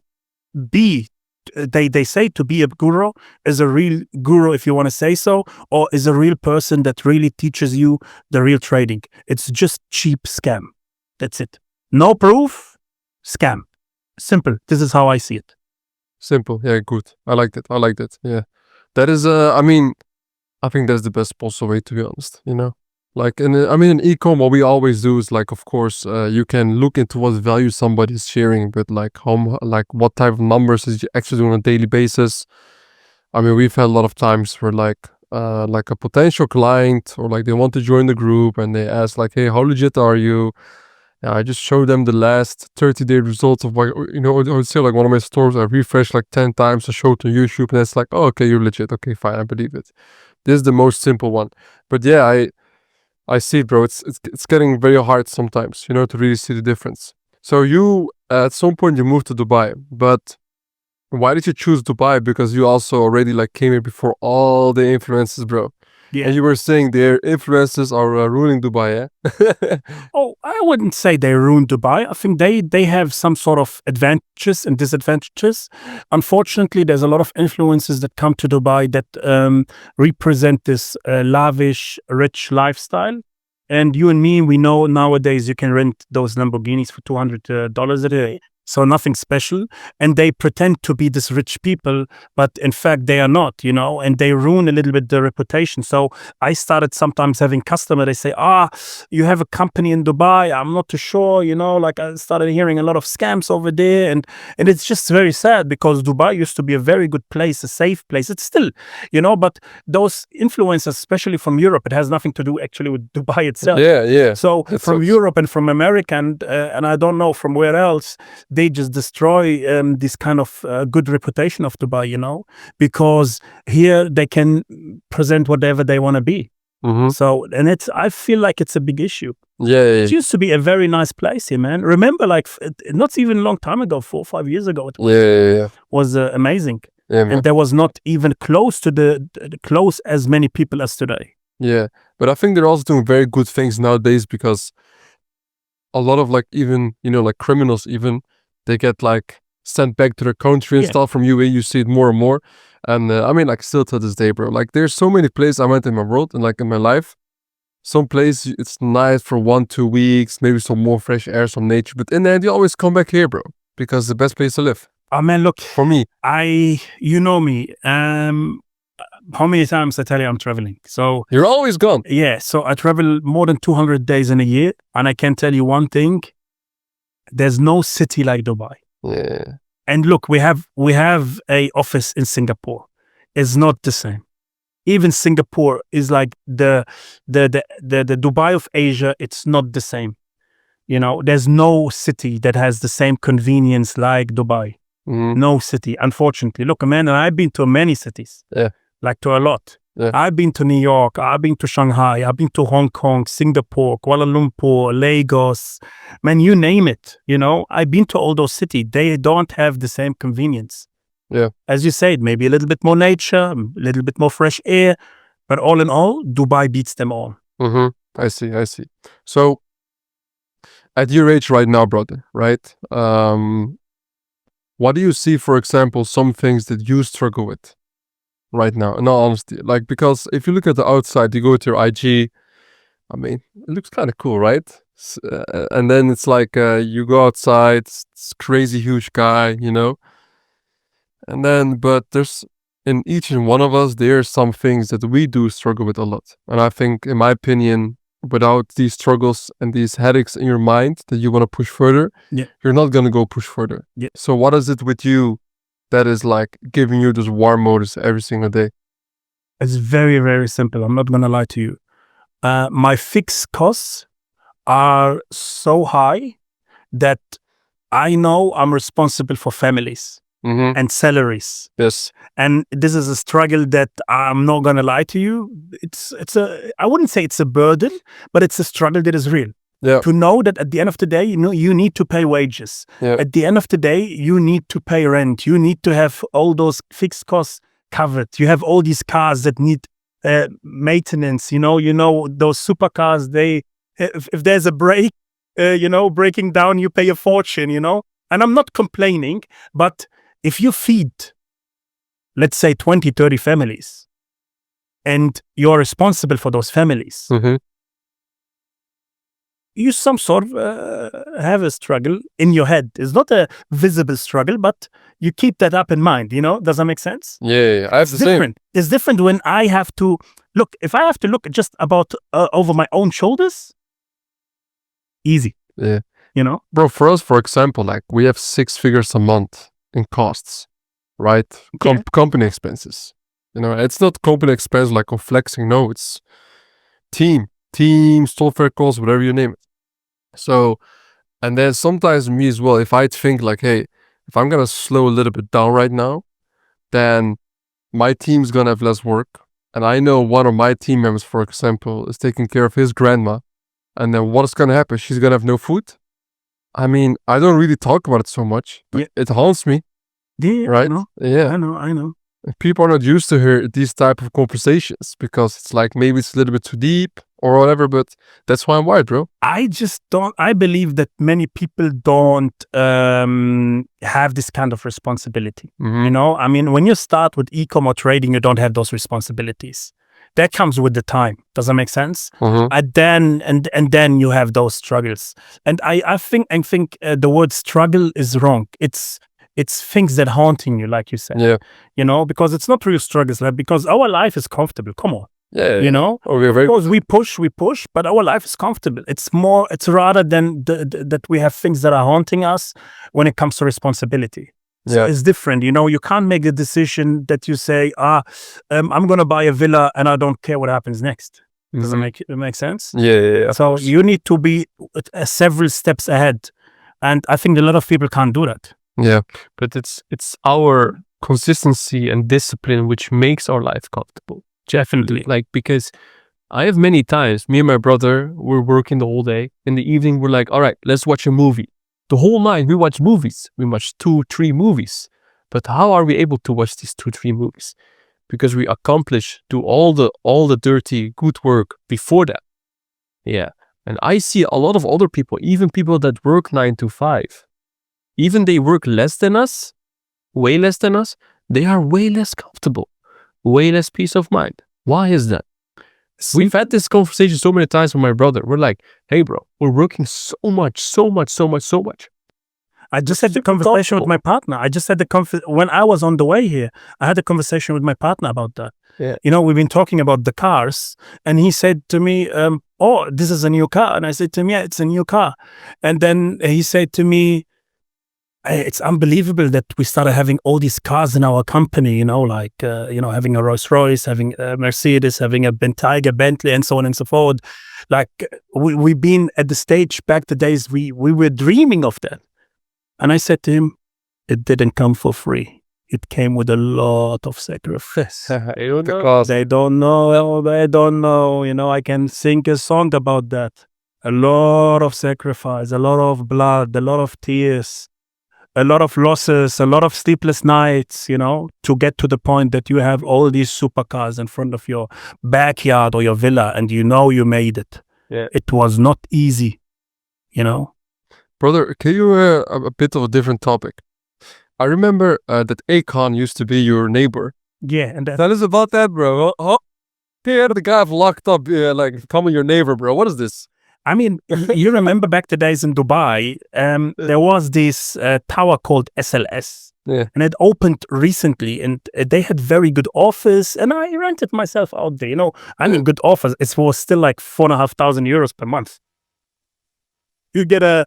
say to be a guru is a real guru, if you want to say so, or is a real person that really teaches you the real trading. It's just cheap scam. That's it. No proof, scam. Simple. This is how I see it. Simple. Yeah, good. I like that. Yeah. That is, I think that's the best possible way, to be honest, Like, in e-com, what we always do is, like, of course, you can look into what value somebody's sharing, but like what type of numbers is you actually doing on a daily basis. I mean, we've had a lot of times where like a potential client or like they want to join the group and they ask like, hey, how legit are you? And I just show them the last 30-day results of like, or say like one of my stores, I refresh like 10 times, I show it on YouTube and it's like, oh, okay, you're legit. Okay, fine, I believe it. This is the most simple one. But yeah, I see it, bro. It's getting very hard sometimes, to really see the difference. So you, at some point you moved to Dubai, but why did you choose Dubai? Because you also already like came here before all the influences, bro. Yeah. And you were saying their influences are ruling Dubai, yeah? Oh, I wouldn't say they ruined Dubai. I think they have some sort of advantages and disadvantages. Unfortunately, there's a lot of influences that come to Dubai that represent this lavish, rich lifestyle. And you and me, we know nowadays you can rent those Lamborghinis for $200 a day. So nothing special. And they pretend to be this rich people, but in fact they are not, and they ruin a little bit their reputation. So I started sometimes having customers, they say, you have a company in Dubai, I'm not too sure, like I started hearing a lot of scams over there. And it's just very sad because Dubai used to be a very good place, a safe place. It's still, but those influencers, especially from Europe, it has nothing to do actually with Dubai itself. Yeah. So from Europe and from America and I don't know from where else, they just destroy this kind of good reputation of Dubai, because here they can present whatever they want to be. Mm-hmm. So, and I feel like it's a big issue. Yeah. It used to be a very nice place here, man. Remember, like not even a long time ago, 4 or 5 years ago, it was amazing. Yeah, man. And there was not even close to close as many people as today. Yeah, but I think they're also doing very good things nowadays because a lot of like even, like criminals even, they get like sent back to their country and stuff from UAE. You see it more and more. And I mean, like still to this day, bro, like there's so many places I went in my world and like in my life. Some place it's nice for 1-2 weeks, maybe some more fresh air, some nature. But in the end, you always come back here, bro, because it's the best place to live. Oh man, look, for me, you know me. How many times I tell you I'm traveling? So you're always gone. Yeah, so I travel more than 200 days in a year, and I can tell you one thing: there's no city like Dubai. Yeah. And look, we have a office in Singapore. It's not the same. Even Singapore is like the Dubai of Asia. It's not the same. There's no city that has the same convenience like Dubai. Mm-hmm. No city, unfortunately. Look, man, I've been to many cities. Yeah. Like to a lot. Yeah. I've been to New York, I've been to Shanghai, I've been to Hong Kong, Singapore, Kuala Lumpur, Lagos, man, you name it, I've been to all those cities. They don't have the same convenience. Yeah. As you said, maybe a little bit more nature, a little bit more fresh air, but all in all, Dubai beats them all. Mm-hmm. I see. So, at your age right now, brother, right? What do you see, for example, some things that you struggle with right now? In all honesty, like, because if you look at the outside, you go to your IG, I mean, it looks kind of cool, right? And then it's like you go outside, it's crazy huge guy, and then, but there's in each and one of us, there are some things that we do struggle with a lot. And I think, in my opinion, without these struggles and these headaches in your mind that you want to push further, you're not going to go push further. Yeah. So what is it with you that is like giving you this warm modus every single day? It's very, very simple. I'm not going to lie to you. my fixed costs are so high that I know I'm responsible for families Mm-hmm. and salaries. Yes. And this is a struggle that I'm not gonna lie to you. I wouldn't say it's a burden, but it's a struggle that is real. Yeah. To know that at the end of the day, you need to pay wages. Yeah. At the end of the day, you need to pay rent. You need to have all those fixed costs covered. You have all these cars that need maintenance. You know those supercars. If there's a break, breaking down, you pay a fortune. And I'm not complaining, but if you feed, let's say 20, 30 families, and you're responsible for those families, Mm-hmm. you some sort of have a struggle in your head. It's not a visible struggle, but you keep that up in mind. Does that make sense? Yeah. I have the same. Different. It's different when I have to look. If I have to look just about over my own shoulders, easy. Yeah. Bro, for us, for example, like we have 6 figures a month in costs, right? Company expenses. It's not company expense like of flexing. No, it's team, software costs, whatever you name it. So, and then sometimes me as well, if I think like, hey, if I'm gonna slow a little bit down right now, then my team's gonna have less work. And I know one of my team members, for example, is taking care of his grandma. And then what's gonna happen? She's gonna have no food. I mean, I don't really talk about it so much, but it haunts me, yeah, right? Yeah. I know. People are not used to hear these type of conversations because it's like maybe it's a little bit too deep or whatever, but that's why I'm wired, bro. I believe that many people don't have this kind of responsibility. Mm-hmm. I mean, when you start with e-com or trading, you don't have those responsibilities. That comes with the time. Does that make sense? Mm-hmm. And then you have those struggles. And I think the word struggle is wrong. It's things that haunting you, like you said. Yeah. Because it's not real struggles, right? Because our life is comfortable. Come on. Yeah. Or we're very. Because we push, but our life is comfortable. It's rather than that we have things that are haunting us when it comes to responsibility. So it's different. You can't make a decision that you say, I'm going to buy a villa and I don't care what happens next. Does it make sense? Yeah. So you need to be several steps ahead. And I think a lot of people can't do that. Yeah. But it's our consistency and discipline which makes our life comfortable. Definitely. Like, because I have many times, me and my brother, we're working the whole day. In the evening, we're like, all right, let's watch a movie. The whole night, we watch movies. We watch 2-3 movies. But how are we able to watch these 2-3 movies? Because we do all the dirty, good work before that. Yeah. And I see a lot of other people, even people that work 9 to 5, even they work less than us, way less than us, they are way less comfortable, way less peace of mind. Why is that? We've had this conversation so many times with my brother. We're like, hey, bro, we're working so much. I just had the conversation with my partner. When I was on the way here, I had a conversation with my partner about that. Yeah. We've been talking about the cars, and he said to me, oh, this is a new car. And I said to him, yeah, it's a new car. And then he said to me, it's unbelievable that we started having all these cars in our company, having a Rolls Royce, having a Mercedes, having a Tiger, Bentley, and so on and so forth. Like, we've been at the stage back the days we were dreaming of that. And I said to him, it didn't come for free. It came with a lot of sacrifice. They don't know. I can sing a song about that. A lot of sacrifice, a lot of blood, a lot of tears, a lot of losses, a lot of sleepless nights, to get to the point that you have all these supercars in front of your backyard or your villa and you made it. Yeah. It was not easy, Brother, can you a bit of a different topic? I remember that Ilkhan used to be your neighbor. Yeah, and Tell us about that, bro. Here, the guy I've locked up, becoming your neighbor, bro. What is this? I mean, you remember back the days in Dubai, there was this tower called SLS. Yeah. And it opened recently, and they had very good offers, and I rented myself out there. I mean, good offers. It was still like 4,500 euros per month. You get a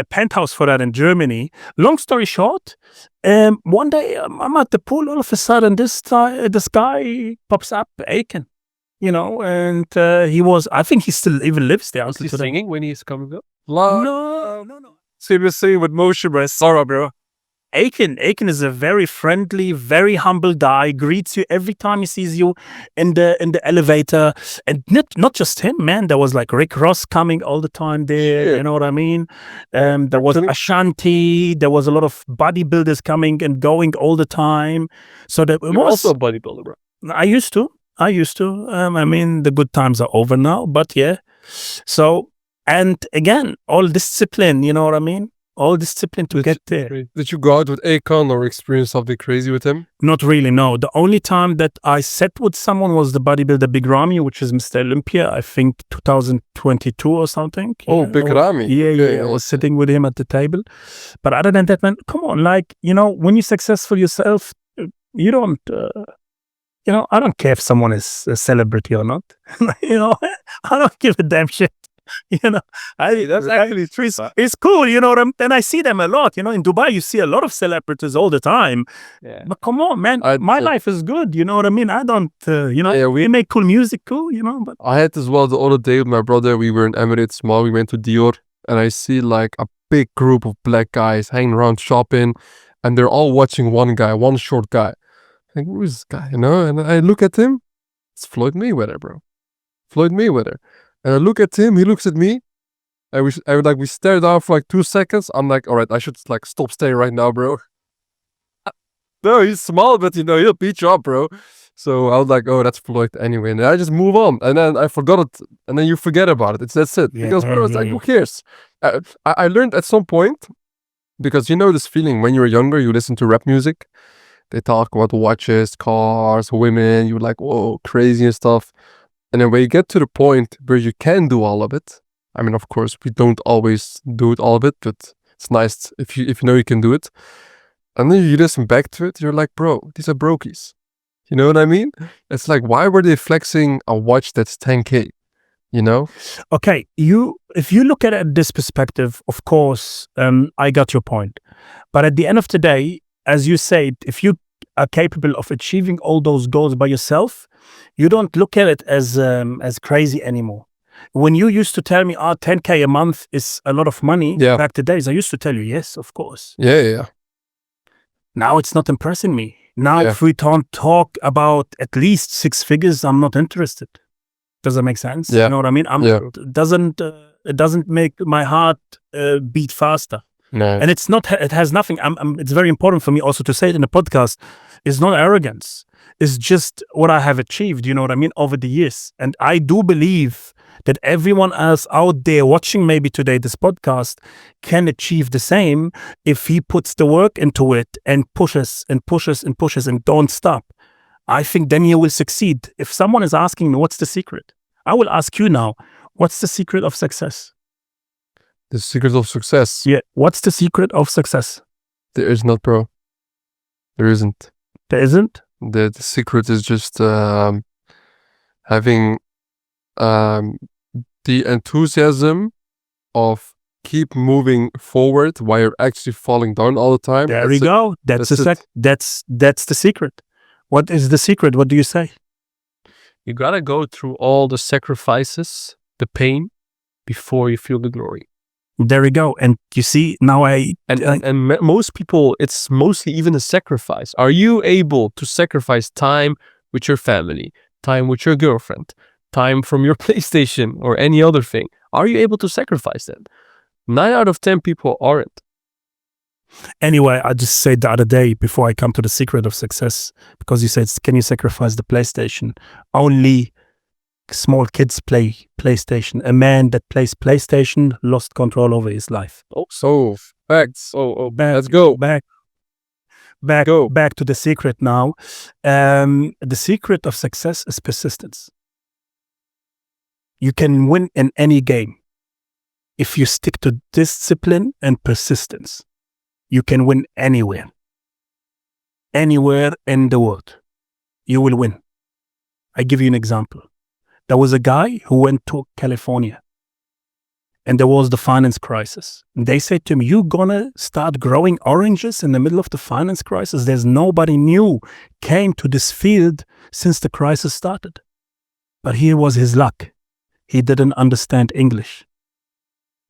penthouse for that in Germany. Long story short, one day I'm at the pool. All of a sudden, the sky pops up, Ilkhan. and he was. I think he still even lives there. Is until he today. singing when he's coming up? No. So he was singing with Moshe, bro. Sorry, bro. Aiken is a very friendly, very humble guy. Greets you every time he sees you in the elevator, and not just him, man. There was like Rick Ross coming all the time there. Shit. You know what I mean? There was Actually- Ashanti. There was a lot of bodybuilders coming and going all the time. So that You're was also a bodybuilder, bro. I used to. I mean, the good times are over now, but yeah. So, and again, all discipline, you know what I mean? All discipline to get there. Did you go out with Akon or experience something crazy with him? Not really, no. The only time that I sat with someone was the bodybuilder Big Rami, which is Mr. Olympia, I think 2022 or something. Oh, Yeah. Big Rami. Yeah. I was sitting with him at the table. But other than that, man, come on. Like, when you're successful yourself, you don't, I don't care if someone is a celebrity or not. I don't give a damn shit. That's actually true. It's cool, and I see them a lot. In Dubai, you see a lot of celebrities all the time. Yeah. But come on, man, my life is good. You know what I mean? I don't, Yeah, we make cool music, cool, but I had as well the other day with my brother. We were in Emirates Mall. We went to Dior, and I see like a big group of black guys hanging around shopping, and they're all watching one guy, one short guy. I think, who is this guy? And I look at him. It's Floyd Mayweather, bro. Floyd Mayweather. And I look at him. He looks at me. We stare down for like 2 seconds. I'm like, all right, I should like stop staring right now, bro. No, he's small, but he'll beat you up, bro. So I was like, oh, that's Floyd anyway. And I just move on. And then I forgot it. And then you forget about it. That's it. Yeah, Because, bro, it's like, yeah. who cares? I learned at some point, because this feeling when you were younger, you listen to rap music. They talk about watches, cars, women. You're like, whoa, crazy and stuff. And then when you get to the point where you can do all of it, I mean, of course, we don't always do it all of it, but it's nice if you know you can do it. And then you listen back to it, you're like, bro, these are brokies. You know what I mean? It's like, why were they flexing a watch that's 10K? Okay, if you look at it at this perspective, of course, I got your point. But at the end of the day, as you said, if you are capable of achieving all those goals by yourself, you don't look at it as crazy anymore. When you used to tell me, 10K a month is a lot of money, Yeah. back the days, I used to tell you, yes, of course. Yeah. Now it's not impressing me. Now, Yeah. if we don't talk about at least 6 figures, I'm not interested. Does that make sense? Yeah. You know what I mean? Yeah. It doesn't make my heart beat faster. No. And it has nothing. It's very important for me also to say it in the podcast. It's not arrogance. It's just what I have achieved, you know what I mean, over the years. And I do believe that everyone else out there watching maybe today this podcast can achieve the same if he puts the work into it and pushes and pushes and pushes and don't stop. I think then he will succeed. If someone is asking me, what's the secret? I will ask you now, what's the secret of success? The secret of success. Yeah. What's the secret of success? There is not, bro. There isn't. There isn't? The secret is just having the enthusiasm of keep moving forward while you're actually falling down all the time. There we go. That's the secret. What is the secret? What do you say? You gotta go through all the sacrifices, the pain, before you feel the glory. There we go. And you see, now Most people, it's mostly even a sacrifice. Are you able to sacrifice time with your family, time with your girlfriend, time from your PlayStation or any other thing? Are you able to sacrifice that? 9 out of 10 people aren't. Anyway, I just said the other day before I come to the secret of success, because you said, can you sacrifice the PlayStation? Only small kids play PlayStation. A man that plays PlayStation lost control over his life. So facts. Let's go. Back to the secret now. The secret of success is persistence. You can win in any game. If you stick to discipline and persistence, you can win anywhere. Anywhere in the world, you will win. I give you an example. There was a guy who went to California and there was the finance crisis. And they said to him, you're gonna start growing oranges in the middle of the finance crisis? There's nobody new came to this field since the crisis started. But here was his luck. He didn't understand English.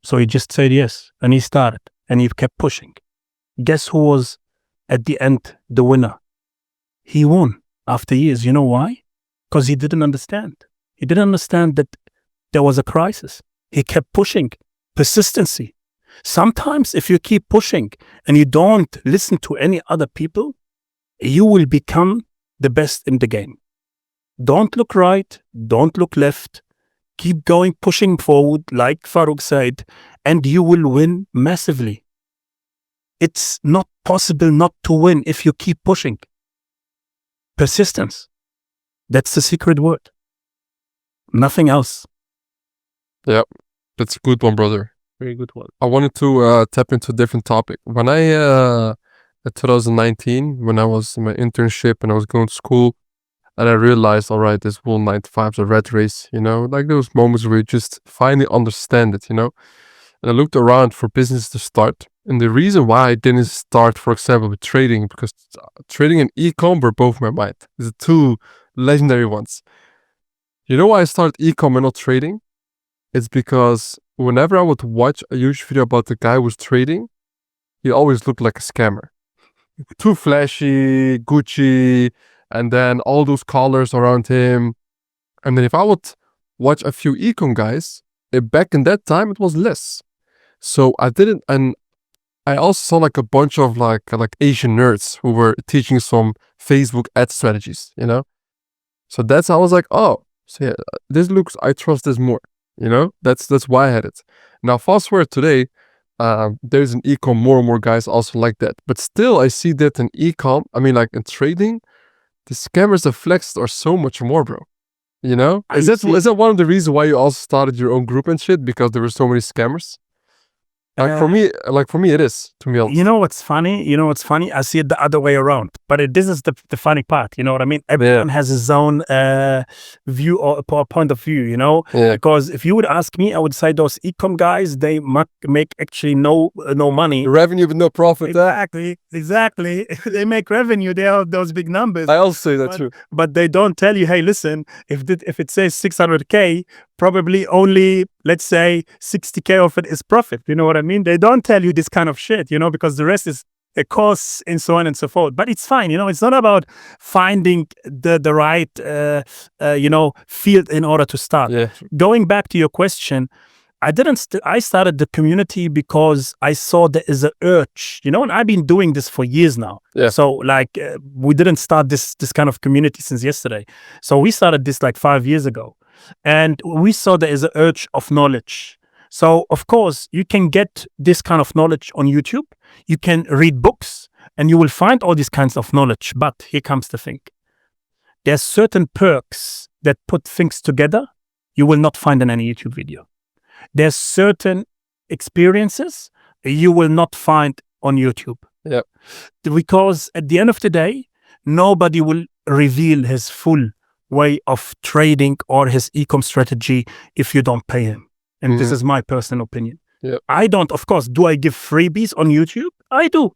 So he just said yes. And he started. And he kept pushing. Guess who was at the end the winner? He won after years. You know why? Because he didn't understand. He didn't understand that there was a crisis. He kept pushing. Persistency. Sometimes if you keep pushing and you don't listen to any other people, you will become the best in the game. Don't look right. Don't look left. Keep going, pushing forward, like Farouk said, and you will win massively. It's not possible not to win if you keep pushing. Persistence. That's the secret word. Nothing else. Yeah, that's a good one, brother. Very good one. I wanted to tap into a different topic. When I, in 2019, when I was in my internship and I was going to school, and I realized, all right, this whole 9 to 5 is a rat race, you know, like those moments where you just finally understand it, you know. And I looked around for business to start. And the reason why I didn't start, for example, with trading, because trading and e-com were both my mind. The two legendary ones. You know why I started e-com and not trading? It's because whenever I would watch a YouTube video about the guy who was trading, he always looked like a scammer. Too flashy, Gucci, and then all those collars around him. And then if I would watch a few ecom guys, back in that time, it was less. So I didn't, and I also saw like a bunch of like Asian nerds who were teaching some Facebook ad strategies, you know? So that's, I was like, oh, so yeah, this looks, I trust this more, you know? That's why I had it. Now fast forward today, there's an ecom more and more guys also like that. But still I see that in ecom, I mean like in trading, the scammers that flexed are so much more, bro. You know? Is that one of the reasons why you also started your own group and shit? Because there were so many scammers? For me, it is, to be honest. You know what's funny? I see it the other way around. But this is the funny part. You know what I mean? Everyone has his own view or point of view, you know? Yeah. Because if you would ask me, I would say those ecom guys, they make actually no money. Revenue with no profit. Exactly. They make revenue. They have those big numbers. I also say that too. But they don't tell you, hey, listen, if it says 600K, probably only, let's say, 60K of it is profit. You know what I mean? They don't tell you this kind of shit, you know, because the rest is costs and so on and so forth. But it's fine, you know, it's not about finding the right, field in order to start. Yeah. Going back to your question, I started the community because I saw there is an urge, you know, and I've been doing this for years now. Yeah. So like we didn't start this kind of community since yesterday. So we started this like 5 years ago. And we saw there is an urge of knowledge. So, of course, you can get this kind of knowledge on YouTube. You can read books and you will find all these kinds of knowledge. But here comes the thing. There's certain perks that put things together you will not find in any YouTube video. There's certain experiences you will not find on YouTube. Yep. Because at the end of the day, nobody will reveal his full way of trading or his e-com strategy if you don't pay him. And this is my personal opinion. Yep. I don't, of course, do I give freebies on YouTube? I do.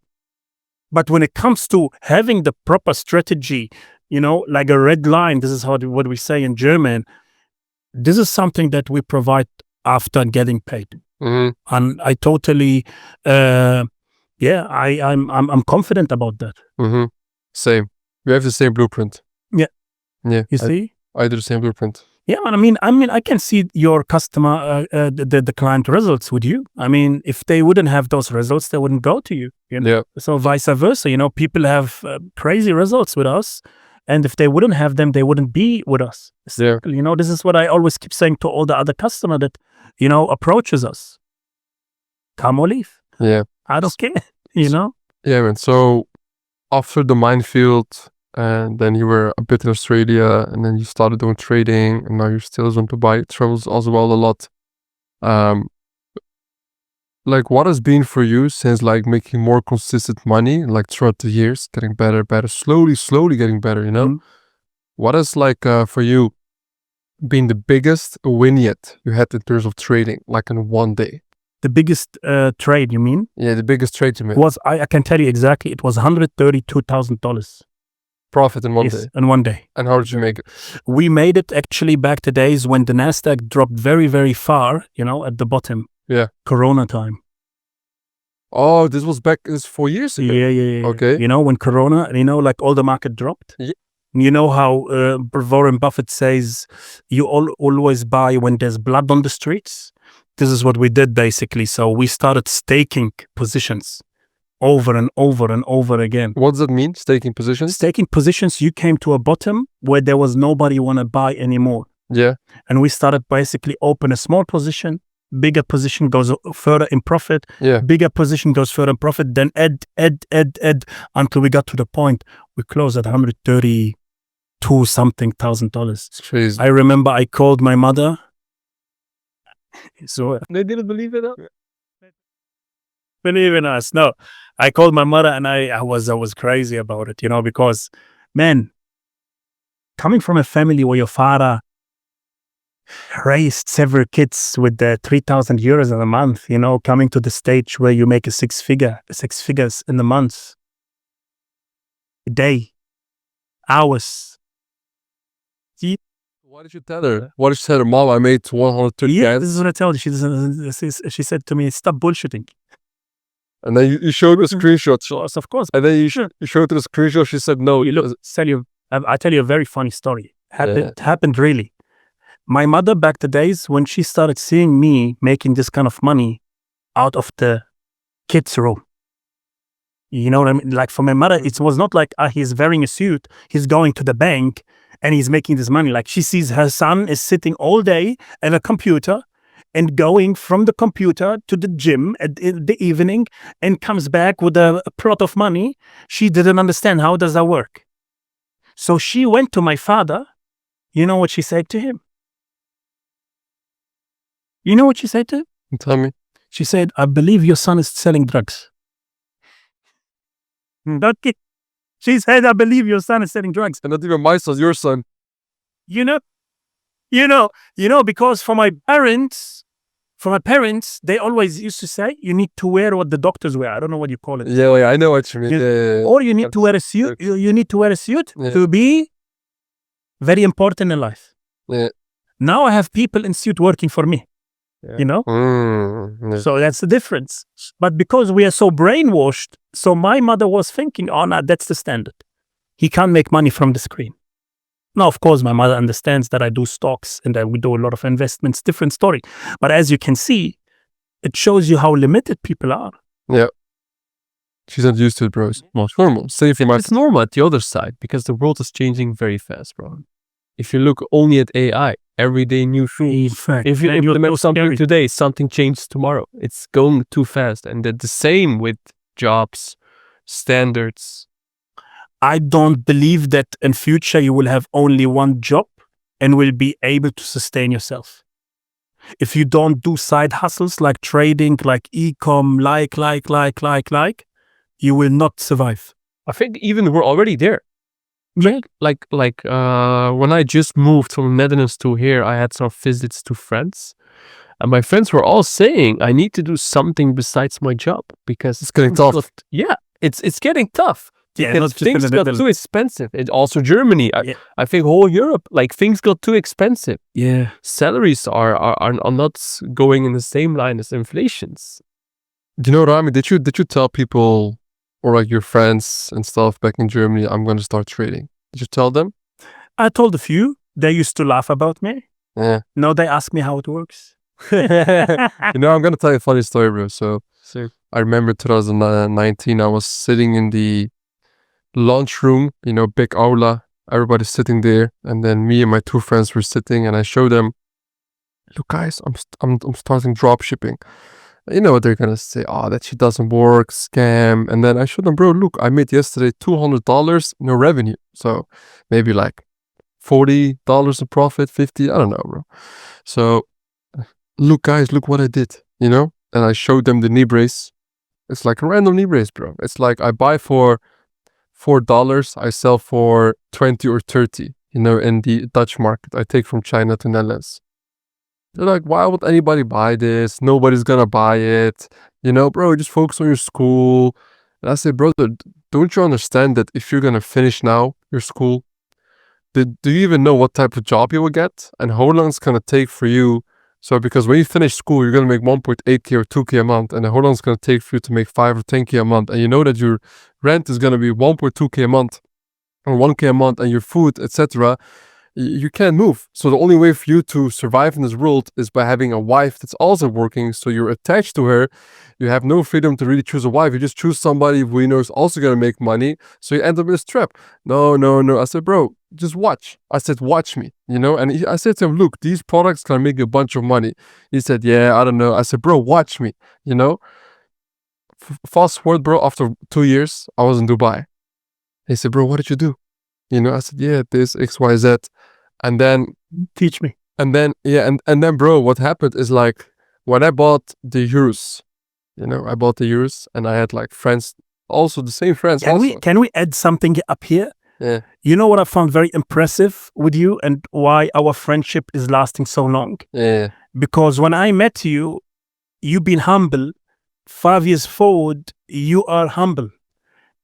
But when it comes to having the proper strategy, you know, like a red line, this is what we say in German, this is something that we provide after getting paid. And I totally, I'm confident about that. Same. We have the same blueprint. Yeah. You see? I do the same blueprint. Yeah, I mean, I can see your customer, the client results with you. I mean, if they wouldn't have those results, they wouldn't go to you. You know? Yeah. So vice versa, you know, people have crazy results with us. And if they wouldn't have them, they wouldn't be with us. Yeah. You know, this is what I always keep saying to all the other customer that, you know, approaches us. Come or leave. Yeah. I don't care, you know? Yeah, man. So after the minefield, and then you were a bit in Australia, and then you started doing trading, and now you're still in Dubai, travels as well a lot. Like what has been for you since like making more consistent money, like throughout the years, getting better, slowly getting better, you know? What is like for you been the biggest win yet you had in terms of trading, like in one day? The biggest trade, you mean? Yeah, the biggest trade you made. I can tell you exactly, it was $132,000. profit in one Yes, day. in one day. And how did you make it? We made it actually back to days when the Nasdaq dropped very, very far, at the bottom. Yeah. Corona time. Oh, this was back 4 years ago. Yeah. Okay. When Corona, like all the market dropped. Yeah. You know how Warren Buffett says you always buy when there's blood on the streets? This is what we did basically. So we started staking positions over and over and over again. What does that mean? Staking positions? Staking positions, you came to a bottom where there was nobody want to buy anymore. Yeah. And we started basically open a small position, bigger position goes further in profit, Yeah. bigger position goes further in profit, then add until we got to the point we closed at $132 something thousand. It's crazy. I remember I called my mother. So They didn't believe it. believe in us. No, I called my mother and I was crazy about it, because, man, coming from a family where your father raised several kids with the 3,000 euros in a month, coming to the stage where you make six figures in a month, a day, hours. Why did you tell her? What did you tell her? Mom, I made 130 Yeah, guys. this is what I told you. She said to me, stop bullshitting. And then you showed her a screenshot. Yes, of course. And then you showed her the screenshot. She said, no. I tell you a very funny story. Happened really. My mother back the days when she started seeing me making this kind of money out of the kids' room. You know what I mean? Like for my mother, it was not like he's wearing a suit, he's going to the bank and he's making this money. Like she sees her son is sitting all day at a computer and going from the computer to the gym in the evening and comes back with a plot of money. She didn't understand how does that work. So she went to my father. You know what she said to him? You know what she said to him? Tell me. She said, I believe your son is selling drugs. Okay. She said, I believe your son is selling drugs. And not even my son, your son. Because for my parents, they always used to say, you need to wear what the doctors wear. I don't know what you call it. Yeah, I know what you mean. Or you need to wear a suit. You need to wear a suit to be very important in life. Yeah. Now I have people in suit working for me. Yeah. So that's the difference. But because we are so brainwashed, so my mother was thinking, oh, no, that's the standard. He can't make money from the screen. Now, of course, my mother understands that I do stocks and that we do a lot of investments, different story. But as you can see, it shows you how limited people are. Yeah. She's not used to it, bro. It's normal. Same for my... It's normal at the other side because the world is changing very fast, bro. If you look only at AI, every day new tools. If you implement something today, something changes tomorrow. It's going too fast. And the same with jobs, standards. I don't believe that in future you will have only one job and will be able to sustain yourself. If you don't do side hustles like trading, like e-com, like, you will not survive. I think even we're already there. Yeah. Like when I just moved from Netherlands to here, I had some visits to friends. And my friends were all saying, I need to do something besides my job because It's getting tough. It's getting tough. Yeah, Because things got too expensive. And also Germany. I think whole Europe, like things got too expensive. Yeah. Salaries are not going in the same line as inflations. Do you know, Rami, did you tell people or like your friends and stuff back in Germany, I'm going to start trading? Did you tell them? I told a few. They used to laugh about me. Yeah. Now they ask me how it works. I'm going to tell you a funny story, bro. So I remember 2019, I was sitting in the lunchroom, big aula, everybody's sitting there. And then me and my two friends were sitting and I showed them, look guys, I'm starting drop shipping. You know what they're going to say? Oh, that shit doesn't work, scam. And then I showed them, bro, look, I made yesterday $200 no revenue. So maybe like $40 a profit, 50, I don't know, bro. So look guys, look what I did, And I showed them the knee brace. It's like a random knee brace, bro. It's like I buy for $4, I sell for 20 or 30, in the Dutch market. I take from China to Netherlands. They're like, why would anybody buy this? Nobody's gonna buy it. Bro, just focus on your school. And I say, brother, don't you understand that if you're gonna finish now, your school. Do you even know what type of job you will get and how long it's gonna take for you? So because when you finish school, you're gonna make 1.8k or 2k a month, and how long it's gonna take for you to make 5 or 10k a month, and you know that your rent is gonna be 1.2k a month or 1k a month, and your food, etc. You can't move. So the only way for you to survive in this world is by having a wife that's also working. So you're attached to her. You have no freedom to really choose a wife. You just choose somebody who you know is also gonna make money. So you end up in this trap. No. I said, bro, just watch. I said, watch me, you know? And I said to him, look, these products can make you a bunch of money. He said, yeah, I don't know. I said, bro, watch me, you know? Fast forward, bro, after 2 years, I was in Dubai. He said, bro, what did you do? You know, I said, yeah, this, X, Y, Z. And then, Teach me. and then, yeah, and then, bro, what happened is like, when I bought the euros, you know, I bought the euros and I had like friends, also the same friends. Can we add something up here? Yeah. You know what I found very impressive with you and why our friendship is lasting so long? Yeah. Because when I met you, you've been humble. 5 years forward, you are humble.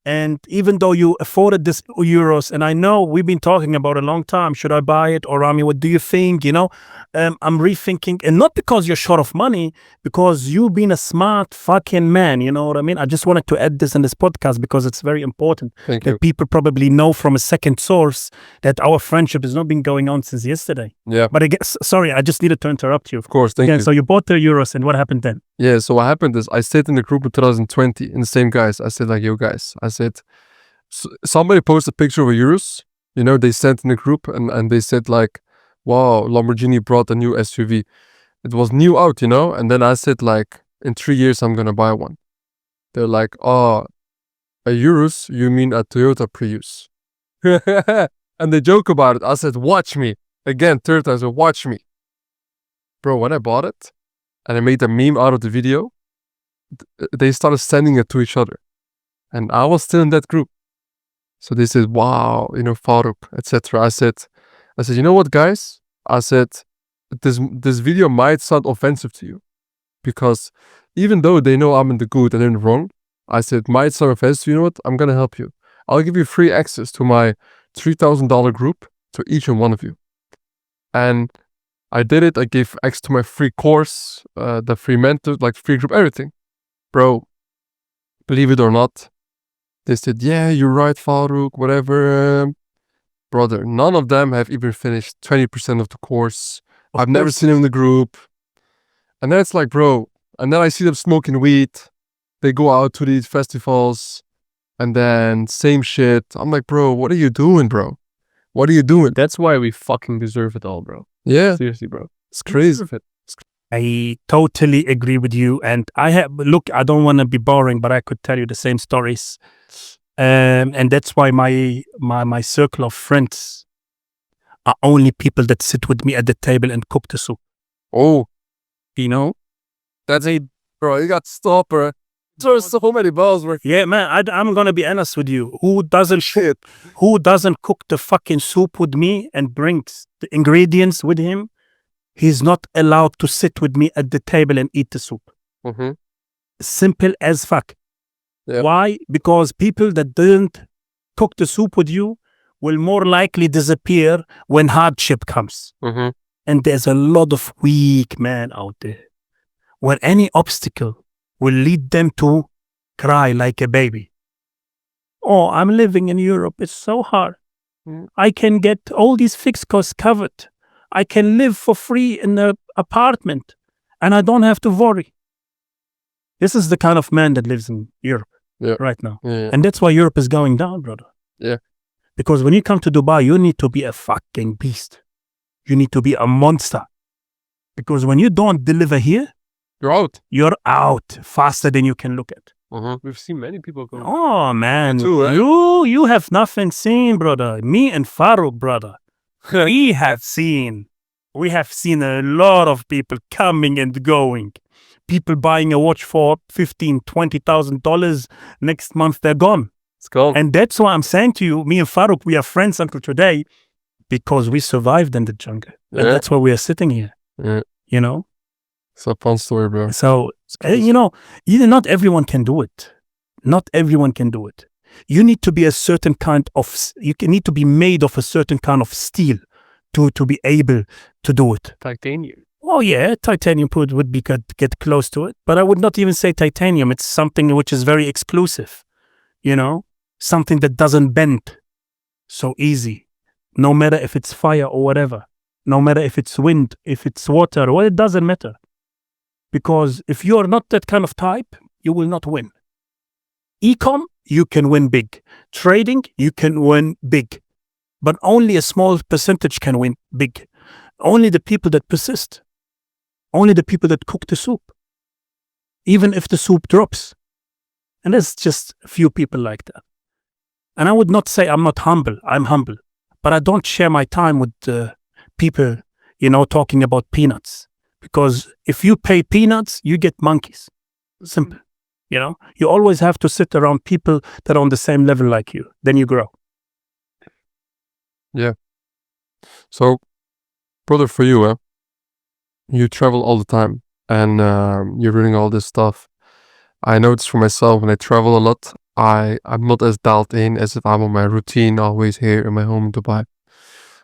And even though you afforded this euros, and I know we've been talking about a long time, should I buy it? Or Rami, what do you think? You know, I'm rethinking, and not because you're short of money, because you've been a smart fucking man. You know what I mean? I just wanted to add this in this podcast because it's very important Thank that you. people probably know from a second source that our friendship has not been going on since yesterday. Yeah. But I guess, sorry, I just needed to interrupt you. Of course. Thank Yeah, you. so you bought the euros, and what happened then? Yeah, so what happened is I stayed in the group in 2020 and the same guys. I said like, yo guys, I said, somebody posted a picture of a euros, you know, they sent in the group and they said like, wow, Lamborghini brought a new SUV. It was new out, you know? And then I said like, in 3 years, I'm going to buy one. They're like, oh, a euros? You mean a Toyota Prius? And they joke about it. I said, watch me. Again, third time, I said, watch me. Bro, when I bought it, and I made a meme out of the video, they started sending it to each other. And I was still in that group. So they said, wow, you know, Farouk, etc. I said, you know what, guys? I said, this video might sound offensive to you. Because even though they know I'm in the good and in the wrong, I said, might sound offensive to you. You know what? I'm going to help you. I'll give you free access to my $3,000 group to each and one of you. And I did it. I gave access to my free course, the free mentor, like free group, everything. Bro, believe it or not, they said, yeah, you're right, Farouk, whatever. Brother, none of them have even finished 20% of the course. I've never seen them in the group. And then it's like, bro, and then I see them smoking weed. They go out to these festivals and then same shit. I'm like, bro, what are you doing, bro? What are you doing? That's why we fucking deserve it all, bro. Yeah, Seriously, bro. it's crazy. I totally agree with you. And I don't want to be boring, but I could tell you the same stories. And that's why my circle of friends are only people that sit with me at the table and cook the soup. Oh, You know? that's it, bro. You got stopper. There's so many balls worth. Yeah, man, I'm going to be honest with you. Who doesn't cook the fucking soup with me and brings the ingredients with him? He's not allowed to sit with me at the table and eat the soup. Mm-hmm. Simple as fuck. Yeah. Why? Because people that didn't cook the soup with you will more likely disappear when hardship comes. Mm-hmm. And there's a lot of weak men out there where any obstacle will lead them to cry like a baby. Oh, I'm living in Europe. It's so hard. I can get all these fixed costs covered. I can live for free in an apartment and I don't have to worry. This is the kind of man that lives in Europe right now. Yeah. And that's why Europe is going down, brother. Yeah. Because when you come to Dubai, you need to be a fucking beast. You need to be a monster. Because when you don't deliver here, You're out. faster than you can look at. Mm-hmm. We've seen many people go. Oh, man. Too, eh? You have nothing seen, brother. Me and Farouk, brother. We have seen a lot of people coming and going. People buying a watch for $15,000, $20,000. Next month, they're gone. It's gone. And that's why I'm saying to you, me and Farouk, we are friends until today because we survived in the jungle. And Yeah. that's why we are sitting here. Yeah. You know? It's a fun story, bro. So, not everyone can do it. Not everyone can do it. you need to be a certain kind of, need to be made of a certain kind of steel to be able to do it. Titanium. Oh yeah, titanium would be good, get close to it. But I would not even say titanium. It's something which is very exclusive, something that doesn't bend so easy, no matter if it's fire or whatever, no matter if it's wind, if it's water, well, it doesn't matter. Because if you are not that kind of type, you will not win. E-com, you can win big. Trading, you can win big. But only a small percentage can win big. Only the people that persist. Only the people that cook the soup. Even if the soup drops. And there's just a few people like that. And I would not say I'm not humble. I'm humble. But I don't share my time with people, talking about peanuts. Because if you pay peanuts, you get monkeys. Simple. You always have to sit around people that are on the same level like you. Then you grow. Yeah. So, brother, for you, you travel all the time and you're doing all this stuff. I notice for myself when I travel a lot, I'm not as dialed in as if I'm on my routine always here in my home in Dubai.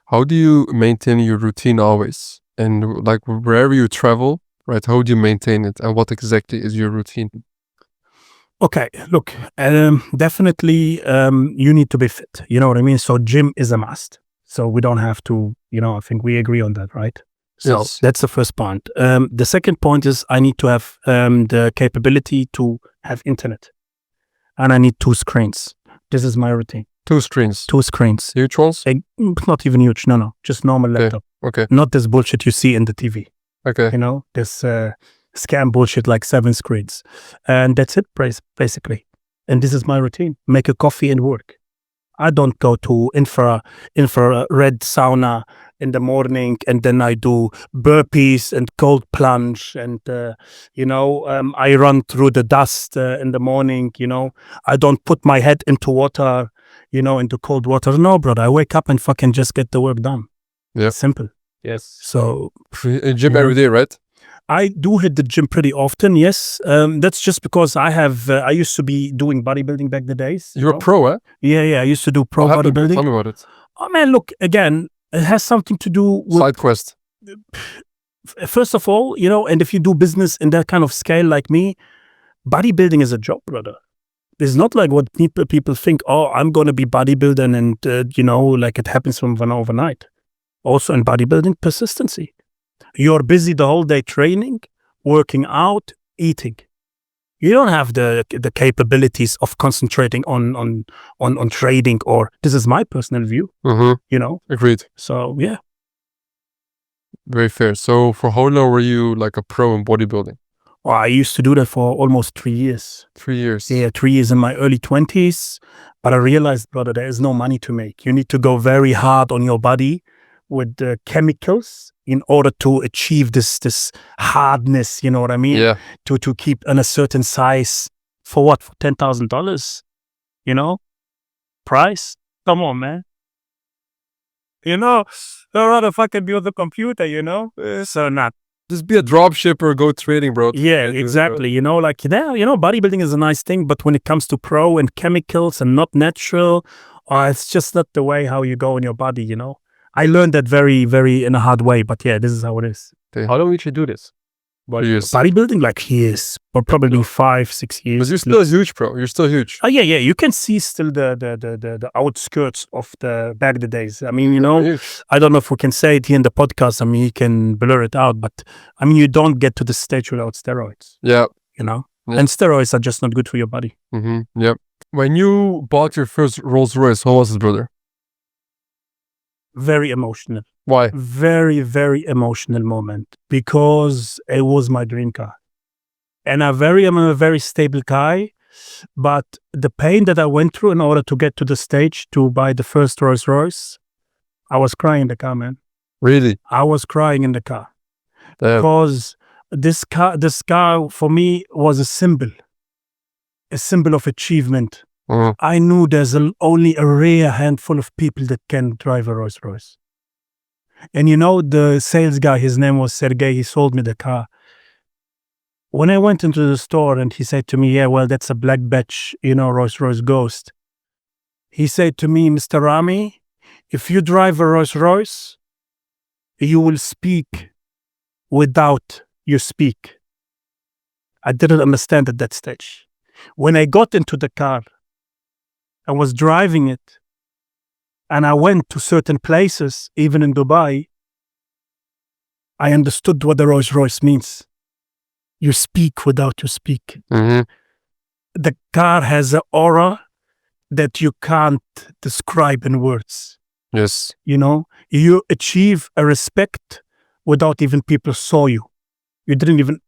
How do you maintain your routine always? And like wherever you travel, right, how do you maintain it? And what exactly is your routine? Okay, look, definitely you need to be fit. You know what I mean? So gym is a must. So we don't have to, I think we agree on that, right? So Yes. that's the first point. The second point is I need to have the capability to have internet. And I need 2 screens. This is my routine. 2 screens. 2 screens. Huge ones? Not even huge. No. Just normal laptop. Okay. Not this bullshit you see in the TV. Okay. This scam bullshit like 7 screens. And that's it, basically. And this is my routine. Make a coffee and work. I don't go to infrared sauna in the morning and then I do burpees and cold plunge and, I run through the dust in the morning, I don't put my head into water, into cold water. No, brother, I wake up and fucking just get the work done. Yeah. Simple. Yes. So In gym every day, right? I do hit the gym pretty often, yes. That's just because I used to be doing bodybuilding back the days. You're a pro, eh? Yeah, I used to do pro What happened? bodybuilding. Tell me about it. Oh man, look, again, it has something to do with, Side quest. first of all, and if you do business in that kind of scale like me, bodybuilding is a job, brother. It's not like what people think, oh, I'm going to be bodybuilding and, like it happens from overnight. Also in bodybuilding, persistency. You're busy the whole day training, working out, eating. You don't have the capabilities of concentrating on trading, or this is my personal view, Agreed. So yeah. Very fair. So for how long were you like a pro in bodybuilding? Well, I used to do that for almost 3 years. 3 years. Yeah, 3 years in my early 20s. But I realized, brother, there is no money to make. You need to go very hard on your body with the chemicals in order to achieve this hardness, you know what I mean? Yeah. To keep in a certain size for what? For $10,000? Price? Come on, man. I'd rather fucking be on the computer, So not. Just be a drop shipper, go trading, bro. Yeah, exactly. Bodybuilding is a nice thing, but when it comes to pro and chemicals and not natural, it's just not the way how you go in your body, I learned that very, very in a hard way, but yeah, this is how it is. How long did you do this? 3 years. Bodybuilding, like years, but probably 5-6 years. But you're still huge, bro. You're still huge. Oh yeah. You can see still the outskirts of the back the days. I mean, Huge. I don't know if we can say it here in the podcast. I mean, you can blur it out, but I mean, you don't get to the stage without steroids. Yeah. Yeah. Yeah. And steroids are just not good for your body. Yep. When you bought your first Rolls Royce, how was it, brother? Very emotional. Why? Very, very emotional moment because it was my dream car. And I'm a very stable guy, but the pain that I went through in order to get to the stage to buy the first Rolls Royce, I was crying in the car, man. Really? I was crying in the car Damn. because this car for me was a symbol of achievement. Mhm. I knew there's only a rare handful of people that can drive a Rolls Royce. And the sales guy, his name was Sergey, he sold me the car. When I went into the store and he said to me, yeah, well, that's a black batch, Rolls Royce Ghost. He said to me, Mr. Rami, if you drive a Rolls Royce, you will speak without you speak. I didn't understand at that stage. When I got into the car, I was driving it, and I went to certain places, even in Dubai, I understood what the Rolls Royce means. You speak without you speak. Mm-hmm. The car has an aura that you can't describe in words. Yes. You know, you achieve a respect without even people saw you. You didn't even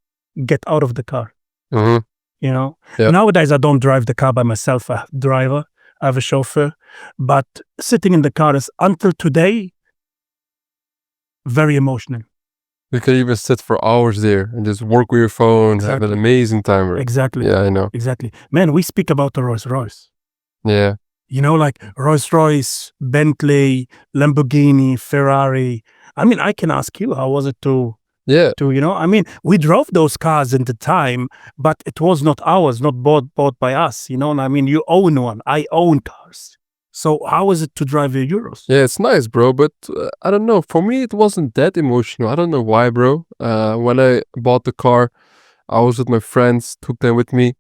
get out of the car. Mm-hmm. You know, Yeah. Nowadays I don't drive the car by myself. I have a driver, I have a chauffeur, but sitting in the car is until today very emotional. You can even sit for hours there and just work with your phone, have an Exactly. amazing time. Bro. Exactly. Yeah, I know. Exactly. Man, we speak about the Rolls Royce. Yeah. You know, like Rolls Royce, Bentley, Lamborghini, Ferrari. I mean, I can ask you, how was it to, Yeah. I mean, we drove those cars in the time, but it was not ours, not bought by us, and I mean, you own one, I own cars. So how is it to drive a Euros? Yeah, it's nice, bro. But I don't know. For me, it wasn't that emotional. I don't know why, bro. When I bought the car, I was with my friends, took them with me.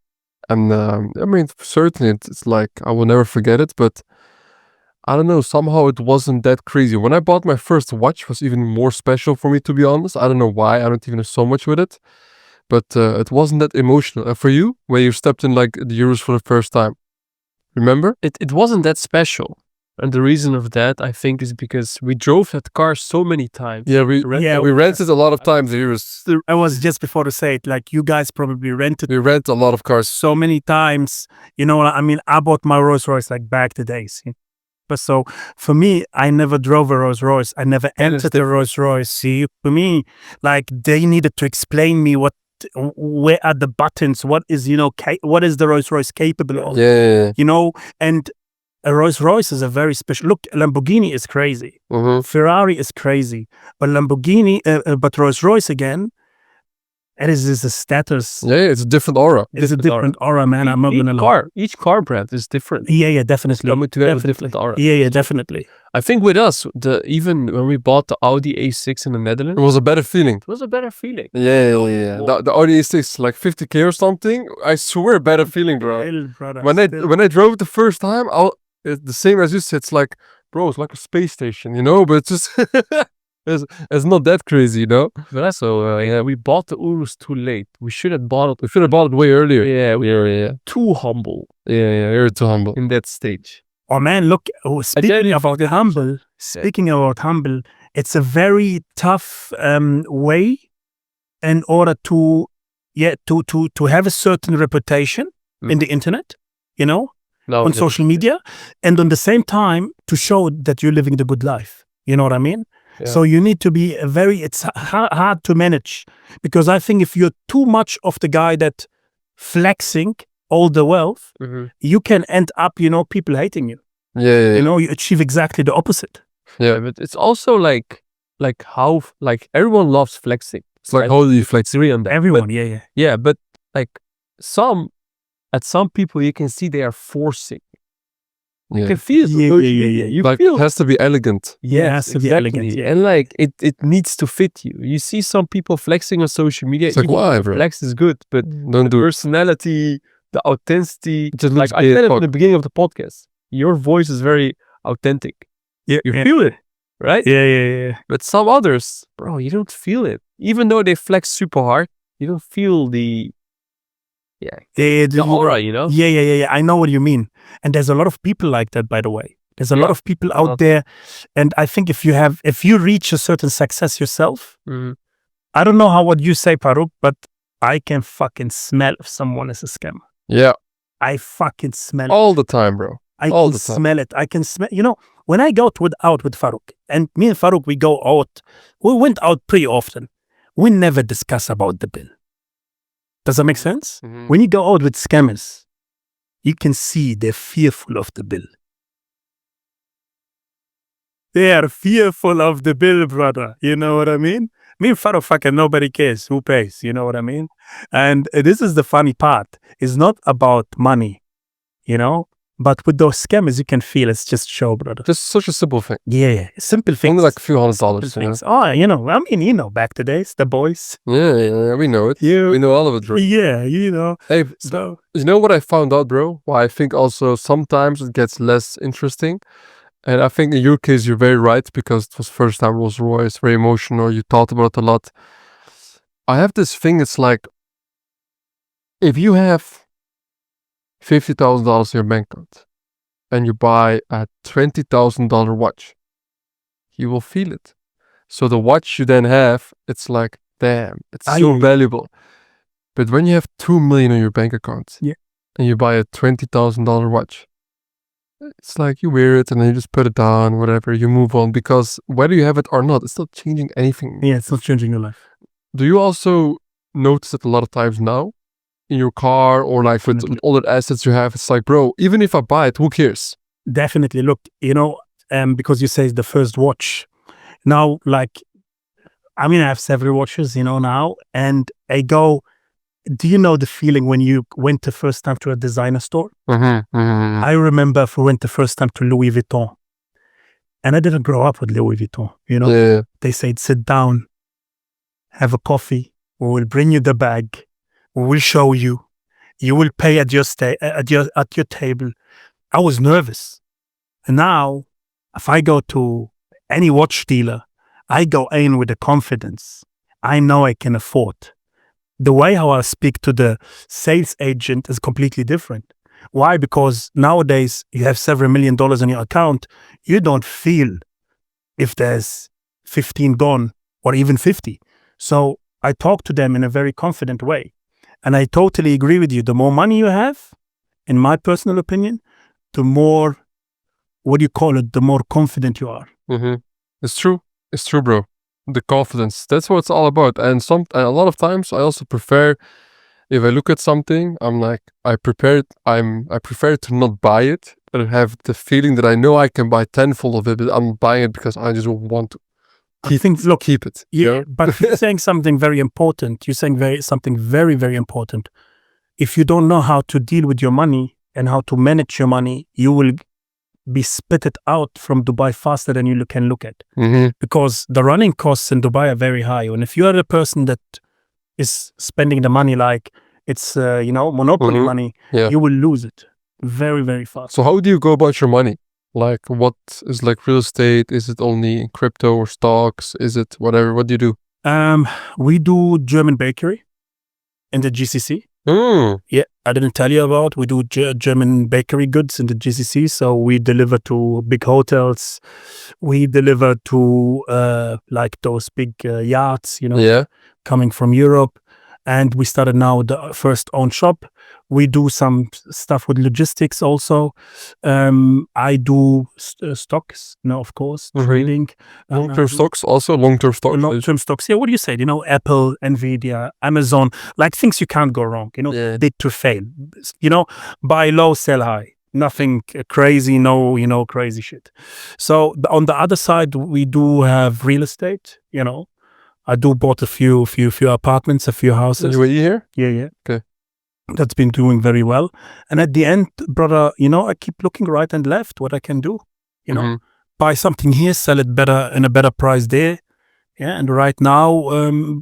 And I mean, certainly it's like I will never forget it. But I don't know. Somehow it wasn't that crazy. When I bought my first watch, it was even more special for me, to be honest. I don't know why. I don't even have so much with it. But it wasn't that emotional. For you, when you stepped in like the Euros for the first time, remember? It wasn't that special. And the reason of that, I think, is because we drove that car so many times. Yeah, we rented a lot of times the Euros. I was just before to say it, like you guys probably rented We rent a lot of cars. so many times. I mean, I bought my Rolls Royce like back to days. But so for me, I never drove a Rolls Royce. I never entered a Rolls Royce. See, for me, like they needed to explain me where are the buttons? What is what is the Rolls Royce capable of? Yeah. And a Rolls Royce is a very special. Look, Lamborghini is crazy. Mm-hmm. Ferrari is crazy, but but Rolls Royce again, it is a status. Yeah, it's a different aura. It's a different aura, man. I'm not gonna lie. Each car brand is different. Yeah, definitely. Coming together with Definitely. different aura. Yeah, definitely. I think with us, even when we bought the Audi A6 in the Netherlands, It was a better feeling. it was a better feeling. Yeah. The Audi A6, like 50K or something. I swear, better feeling, bro. Still, brother, When still. I drove it the first time, it's the same as you said. It's like, bro, it's like a space station, But it's just it's not that crazy, But also, we bought the Urus too late. We should have bought it. We should have bought it way earlier. Yeah, we were too humble Yeah. You're too humble. in that stage. Oh man, look. Speaking about humble, it's a very tough way in order to have a certain reputation in the internet, on social media, and on the same time to show that you're living the good life. You know what I mean? Yeah. So you need to be it's hard to manage, because I think if you're too much of the guy that flexing all the wealth, you can end up, people hating you. Yeah. You achieve exactly the opposite. Yeah, but it's also like how everyone loves flexing. It's like, how do you flex? Agree on that. Everyone, But, yeah. yeah, but like some people you can see they are forcing. You Yeah. can feel it. Yeah. You Like, feel it has to be elegant. Yeah, it Yes, has to be exactly. elegant. And like it needs to fit you. You see some people flexing on social media. It's like, even why, bro? flex is good, but Don't the do it. personality, the authenticity. It just Like looks I said it in fake. the beginning of the podcast, your voice is very authentic. Yeah, You feel it, right? yeah. But some others, bro, you don't feel it. Even though they flex super hard, you don't feel the The aura, Yeah. I know what you mean. And there's a lot of people like that, by the way. There's a lot of people out there. And I think if you reach a certain success yourself, I don't know what you say, Farouk, but I can fucking smell if someone is a scammer. Yeah. I fucking smell it. All the time, bro. I all can the time. smell it. I can smell, when I go out with Farouk, and me and Farouk, we go out, we went out pretty often. We never discuss about the bill. Does that make sense? Mhm. When you go out with scammers, you can see they're fearful of the bill. They are fearful of the bill, brother. You know what I mean? Me and Farouk, fucking nobody cares who pays. You know what I mean? And this is the funny part. It's not about money. But with those scammers, you can feel it's just show, brother. Just such a simple thing. Yeah, simple things. Only like a few $100. Simple You know? things. Oh, you know, I mean, you know, back to days, the boys. Yeah, we know it. You, We know all of it, bro. yeah, you know. Hey, So you know what I found out, bro? Why I think also sometimes it gets less interesting. And I think in your case, you're very right because it was first time Rolls Royce, very emotional. You thought about it a lot. I have this thing, it's like if you have $50,000 in your bank account and you buy a $20,000 watch, you will feel it. So the watch you then have, it's like, damn, it's so I- valuable. But when you have 2 million in your bank account Yeah. and you buy a $20,000 watch, it's like you wear it and then you just put it down, whatever, you move on because whether you have it or not, it's not changing anything. yeah, it's not changing your life. Do you also notice it a lot of times now in your car or like with Definitely. all the assets you have? It's like, bro, even if I buy it, who cares? Definitely. Look, you know, because you say the first watch. Now, like, I mean, I have several watches, you know, now, and I go, do you know the feeling when you went the first time to a designer store? I remember if we went the first time to Louis Vuitton, and I didn't grow up with Louis Vuitton, you know. Yeah. They said, sit down, have a coffee, we will bring you the bag, we will show you, you will pay at your table. I was nervous. And now, if I go to any watch dealer, I go in with the confidence. I know I can afford. The way how I speak to the sales agent is completely different. Why? Because nowadays you have several $1 million in your account. You don't feel if there's 15 gone or even 50. So I talk to them in a very confident way. And I totally agree with you. The more money you have, in my personal opinion, the more, what do you call it? The more confident you are. It's true. It's true, bro. The confidence. That's what it's all about. And a lot of times I also prefer, if I look at something, I'm like, I prefer to not buy it, but have the feeling that I know I can buy tenfold of it, but I'm buying it because I just want to keep it. you Yeah, know? but you're saying something very important. You're saying something very, very important. If you don't know how to deal with your money and how to manage your money, you will be spitted out from Dubai faster than you can look at. Because the running costs in Dubai are very high. And if you are a person that is spending the money like it's, monopoly money, Yeah. you will lose it very, very fast. So how do you go about your money? Like what is like real estate? Is it only in crypto or stocks? Is it whatever? What do you do? We do German bakery in the GCC. Yeah, I didn't tell you about. We do German bakery goods in the GCC. So we deliver to big hotels. We deliver to like those big yachts, Yeah. coming from Europe. And we started now the first own shop. We do some stuff with logistics also. I do stocks, of course, trading. Long-term stocks also? Long-term stocks? Long-term stocks. Yeah, what do you say? Apple, Nvidia, Amazon, like things you can't go wrong, Yeah. bid to fail. Buy low, sell high. Nothing crazy, no, crazy shit. So on the other side, we do have real estate, I do bought a few apartments, a few houses. UAE here? Yeah. Okay. That's been doing very well. And at the end, brother, I keep looking right and left what I can do. Buy something here, sell it better in a better price there. Yeah. And right now,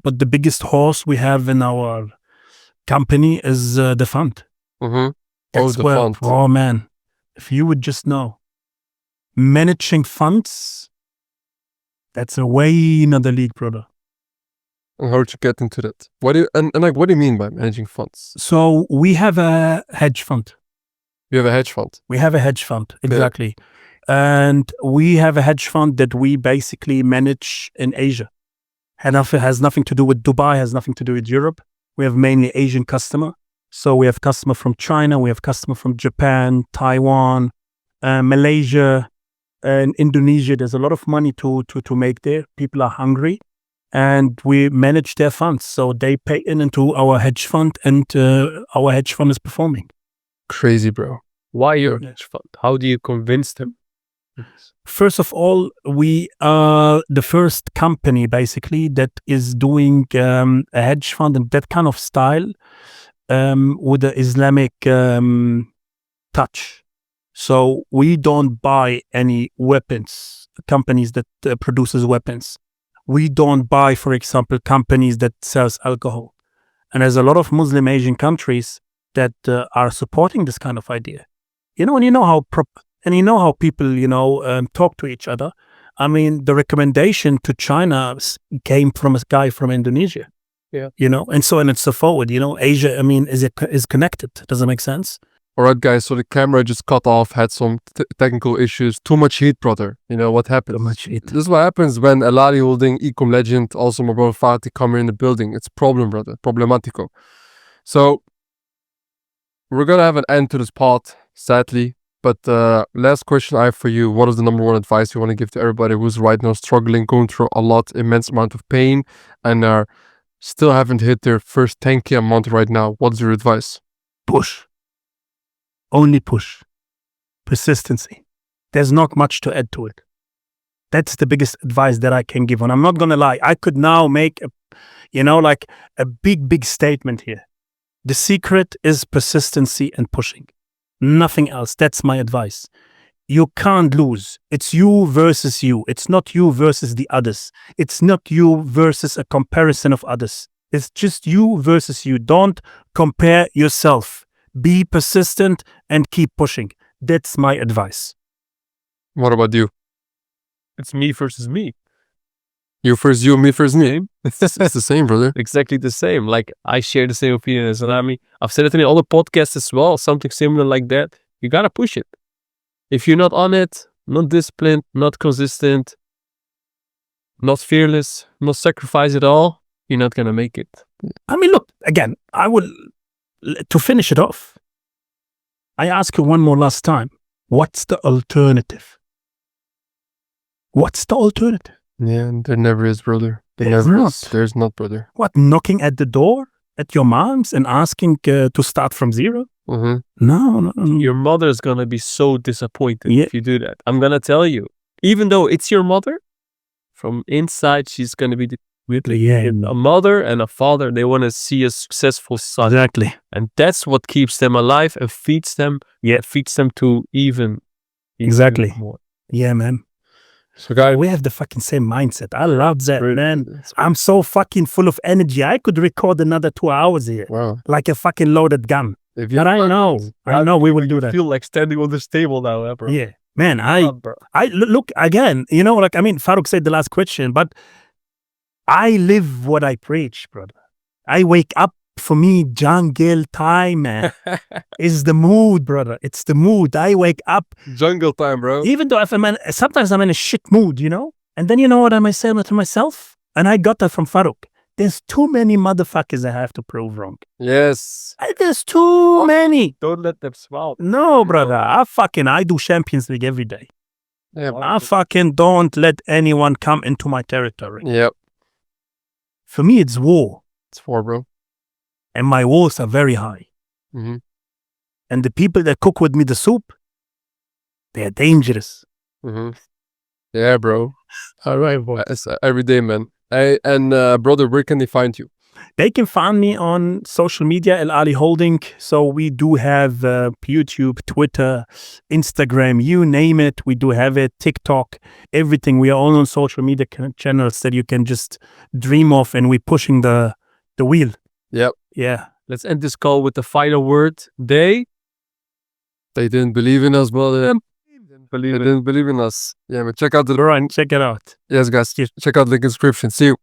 but the biggest horse we have in our company is the fund. That's the where, fund. oh man, if you would just know, managing funds, that's a way another league, brother. And how did you get into that? What do you mean by managing funds? So we have a hedge fund. You have a hedge fund. We have a hedge fund, exactly. And we have a hedge fund that we basically manage in Asia. And it has nothing to do with Dubai, has nothing to do with Europe. We have mainly Asian customer. So we have customer from China, we have customer from Japan, Taiwan, Malaysia, and Indonesia. There's a lot of money to make there. People are hungry. And we manage their funds. So they pay into our hedge fund and our hedge fund is performing. Crazy, bro. Why your hedge fund? How do you convince them? First of all, we are the first company basically that is doing a hedge fund in that kind of style with the Islamic touch. So we don't buy any weapons, companies that produces weapons. We don't buy, for example, companies that sells alcohol. And there's a lot of Muslim Asian countries that are supporting this kind of idea. You know, and you know how people, talk to each other. I mean, the recommendation to China came from a guy from Indonesia. Yeah. And so on and so forward. Asia, I mean, is connected. Does that make sense? Alright, guys, so the camera just cut off, had some technical issues. Too much heat, brother. You know what happened? Too much heat. This is what happens when Elali holding Ecom Legend, also my brother Fatih, come here in the building. It's problem, brother. Problematico. So, we're gonna have an end to this pod, sadly. But last question I have for you. What is the number one advice you want to give to everybody who's right now struggling, going through a immense amount of pain, and are still haven't hit their first 10K amount right now? What's your advice? Push. Only push. Persistency. There's not much to add to it. That's the biggest advice that I can give. And I'm not going to lie. I could now make a big statement here. The secret is persistency and pushing. Nothing else. That's my advice. You can't lose. It's you versus you. It's not you versus the others. It's not you versus a comparison of others. It's just you versus you. Don't compare yourself. Be persistent and keep pushing. That's my advice. What about you? It's me versus me. You first you, me first me. It's the same, brother. Exactly the same. Like, I share the same opinion as Rami. I've said it in other podcasts as well, something similar like that. You gotta push it. If you're not on it, not disciplined, not consistent, not fearless, not sacrifice at all, you're not gonna make it. I mean, look, again, to finish it off, I ask you one more last time. What's the alternative? What's the alternative? Yeah, there never is, brother. There's not. There's not, brother. What, knocking at the door at your mom's and asking to start from zero? Mm-hmm. No. Your mother's gonna be so disappointed Yeah. if you do that. I'm gonna tell you. Even though it's your mother, from inside she's gonna be a mother and a father. They want to see a successful son. Exactly. And that's what keeps them alive and feeds them. Yeah, feeds them to even Exactly. more. Yeah, man. So, guys, We have the fucking same mindset. I love that, Really? man. I'm so fucking full of energy. I could record another 2 hours here. wow. Like a fucking loaded gun. If you But I know we will do I that. feel like standing on this table now, bro. Yeah. Man, Bro. look again, Farouk said the last question, but I live what I preach, brother. I wake up, for me, jungle time, man, is the mood, brother. It's the mood. I wake up, jungle time, bro. even though sometimes I'm in a shit mood, and then you know what I might say to myself? And I got that from Farouk. There's too many motherfuckers I have to prove wrong. Yes. There's too many. Don't let them swallow. No, brother. I do Champions League every day. Yeah. I fucking don't let anyone come into my territory. Yep. For me, it's war. It's 4, bro. And my walls are very high. Mm-hmm. And the people that cook with me the soup, they're dangerous. Mm-hmm. Yeah, bro. All right, boy. It's every day, man. Brother, where can they find you? They can find me on social media, Elali Holding. So we do have YouTube, Twitter, Instagram, you name it. We do have it, TikTok, everything. We are all on social media channels that you can just dream of, and we're pushing the wheel. Yep. Yeah. Let's end this call with the final word. They didn't believe in us, brother. They believe it. didn't believe in us. Yeah, but check out the Run, check it out. Yes, guys. Check out the link in the description. See you.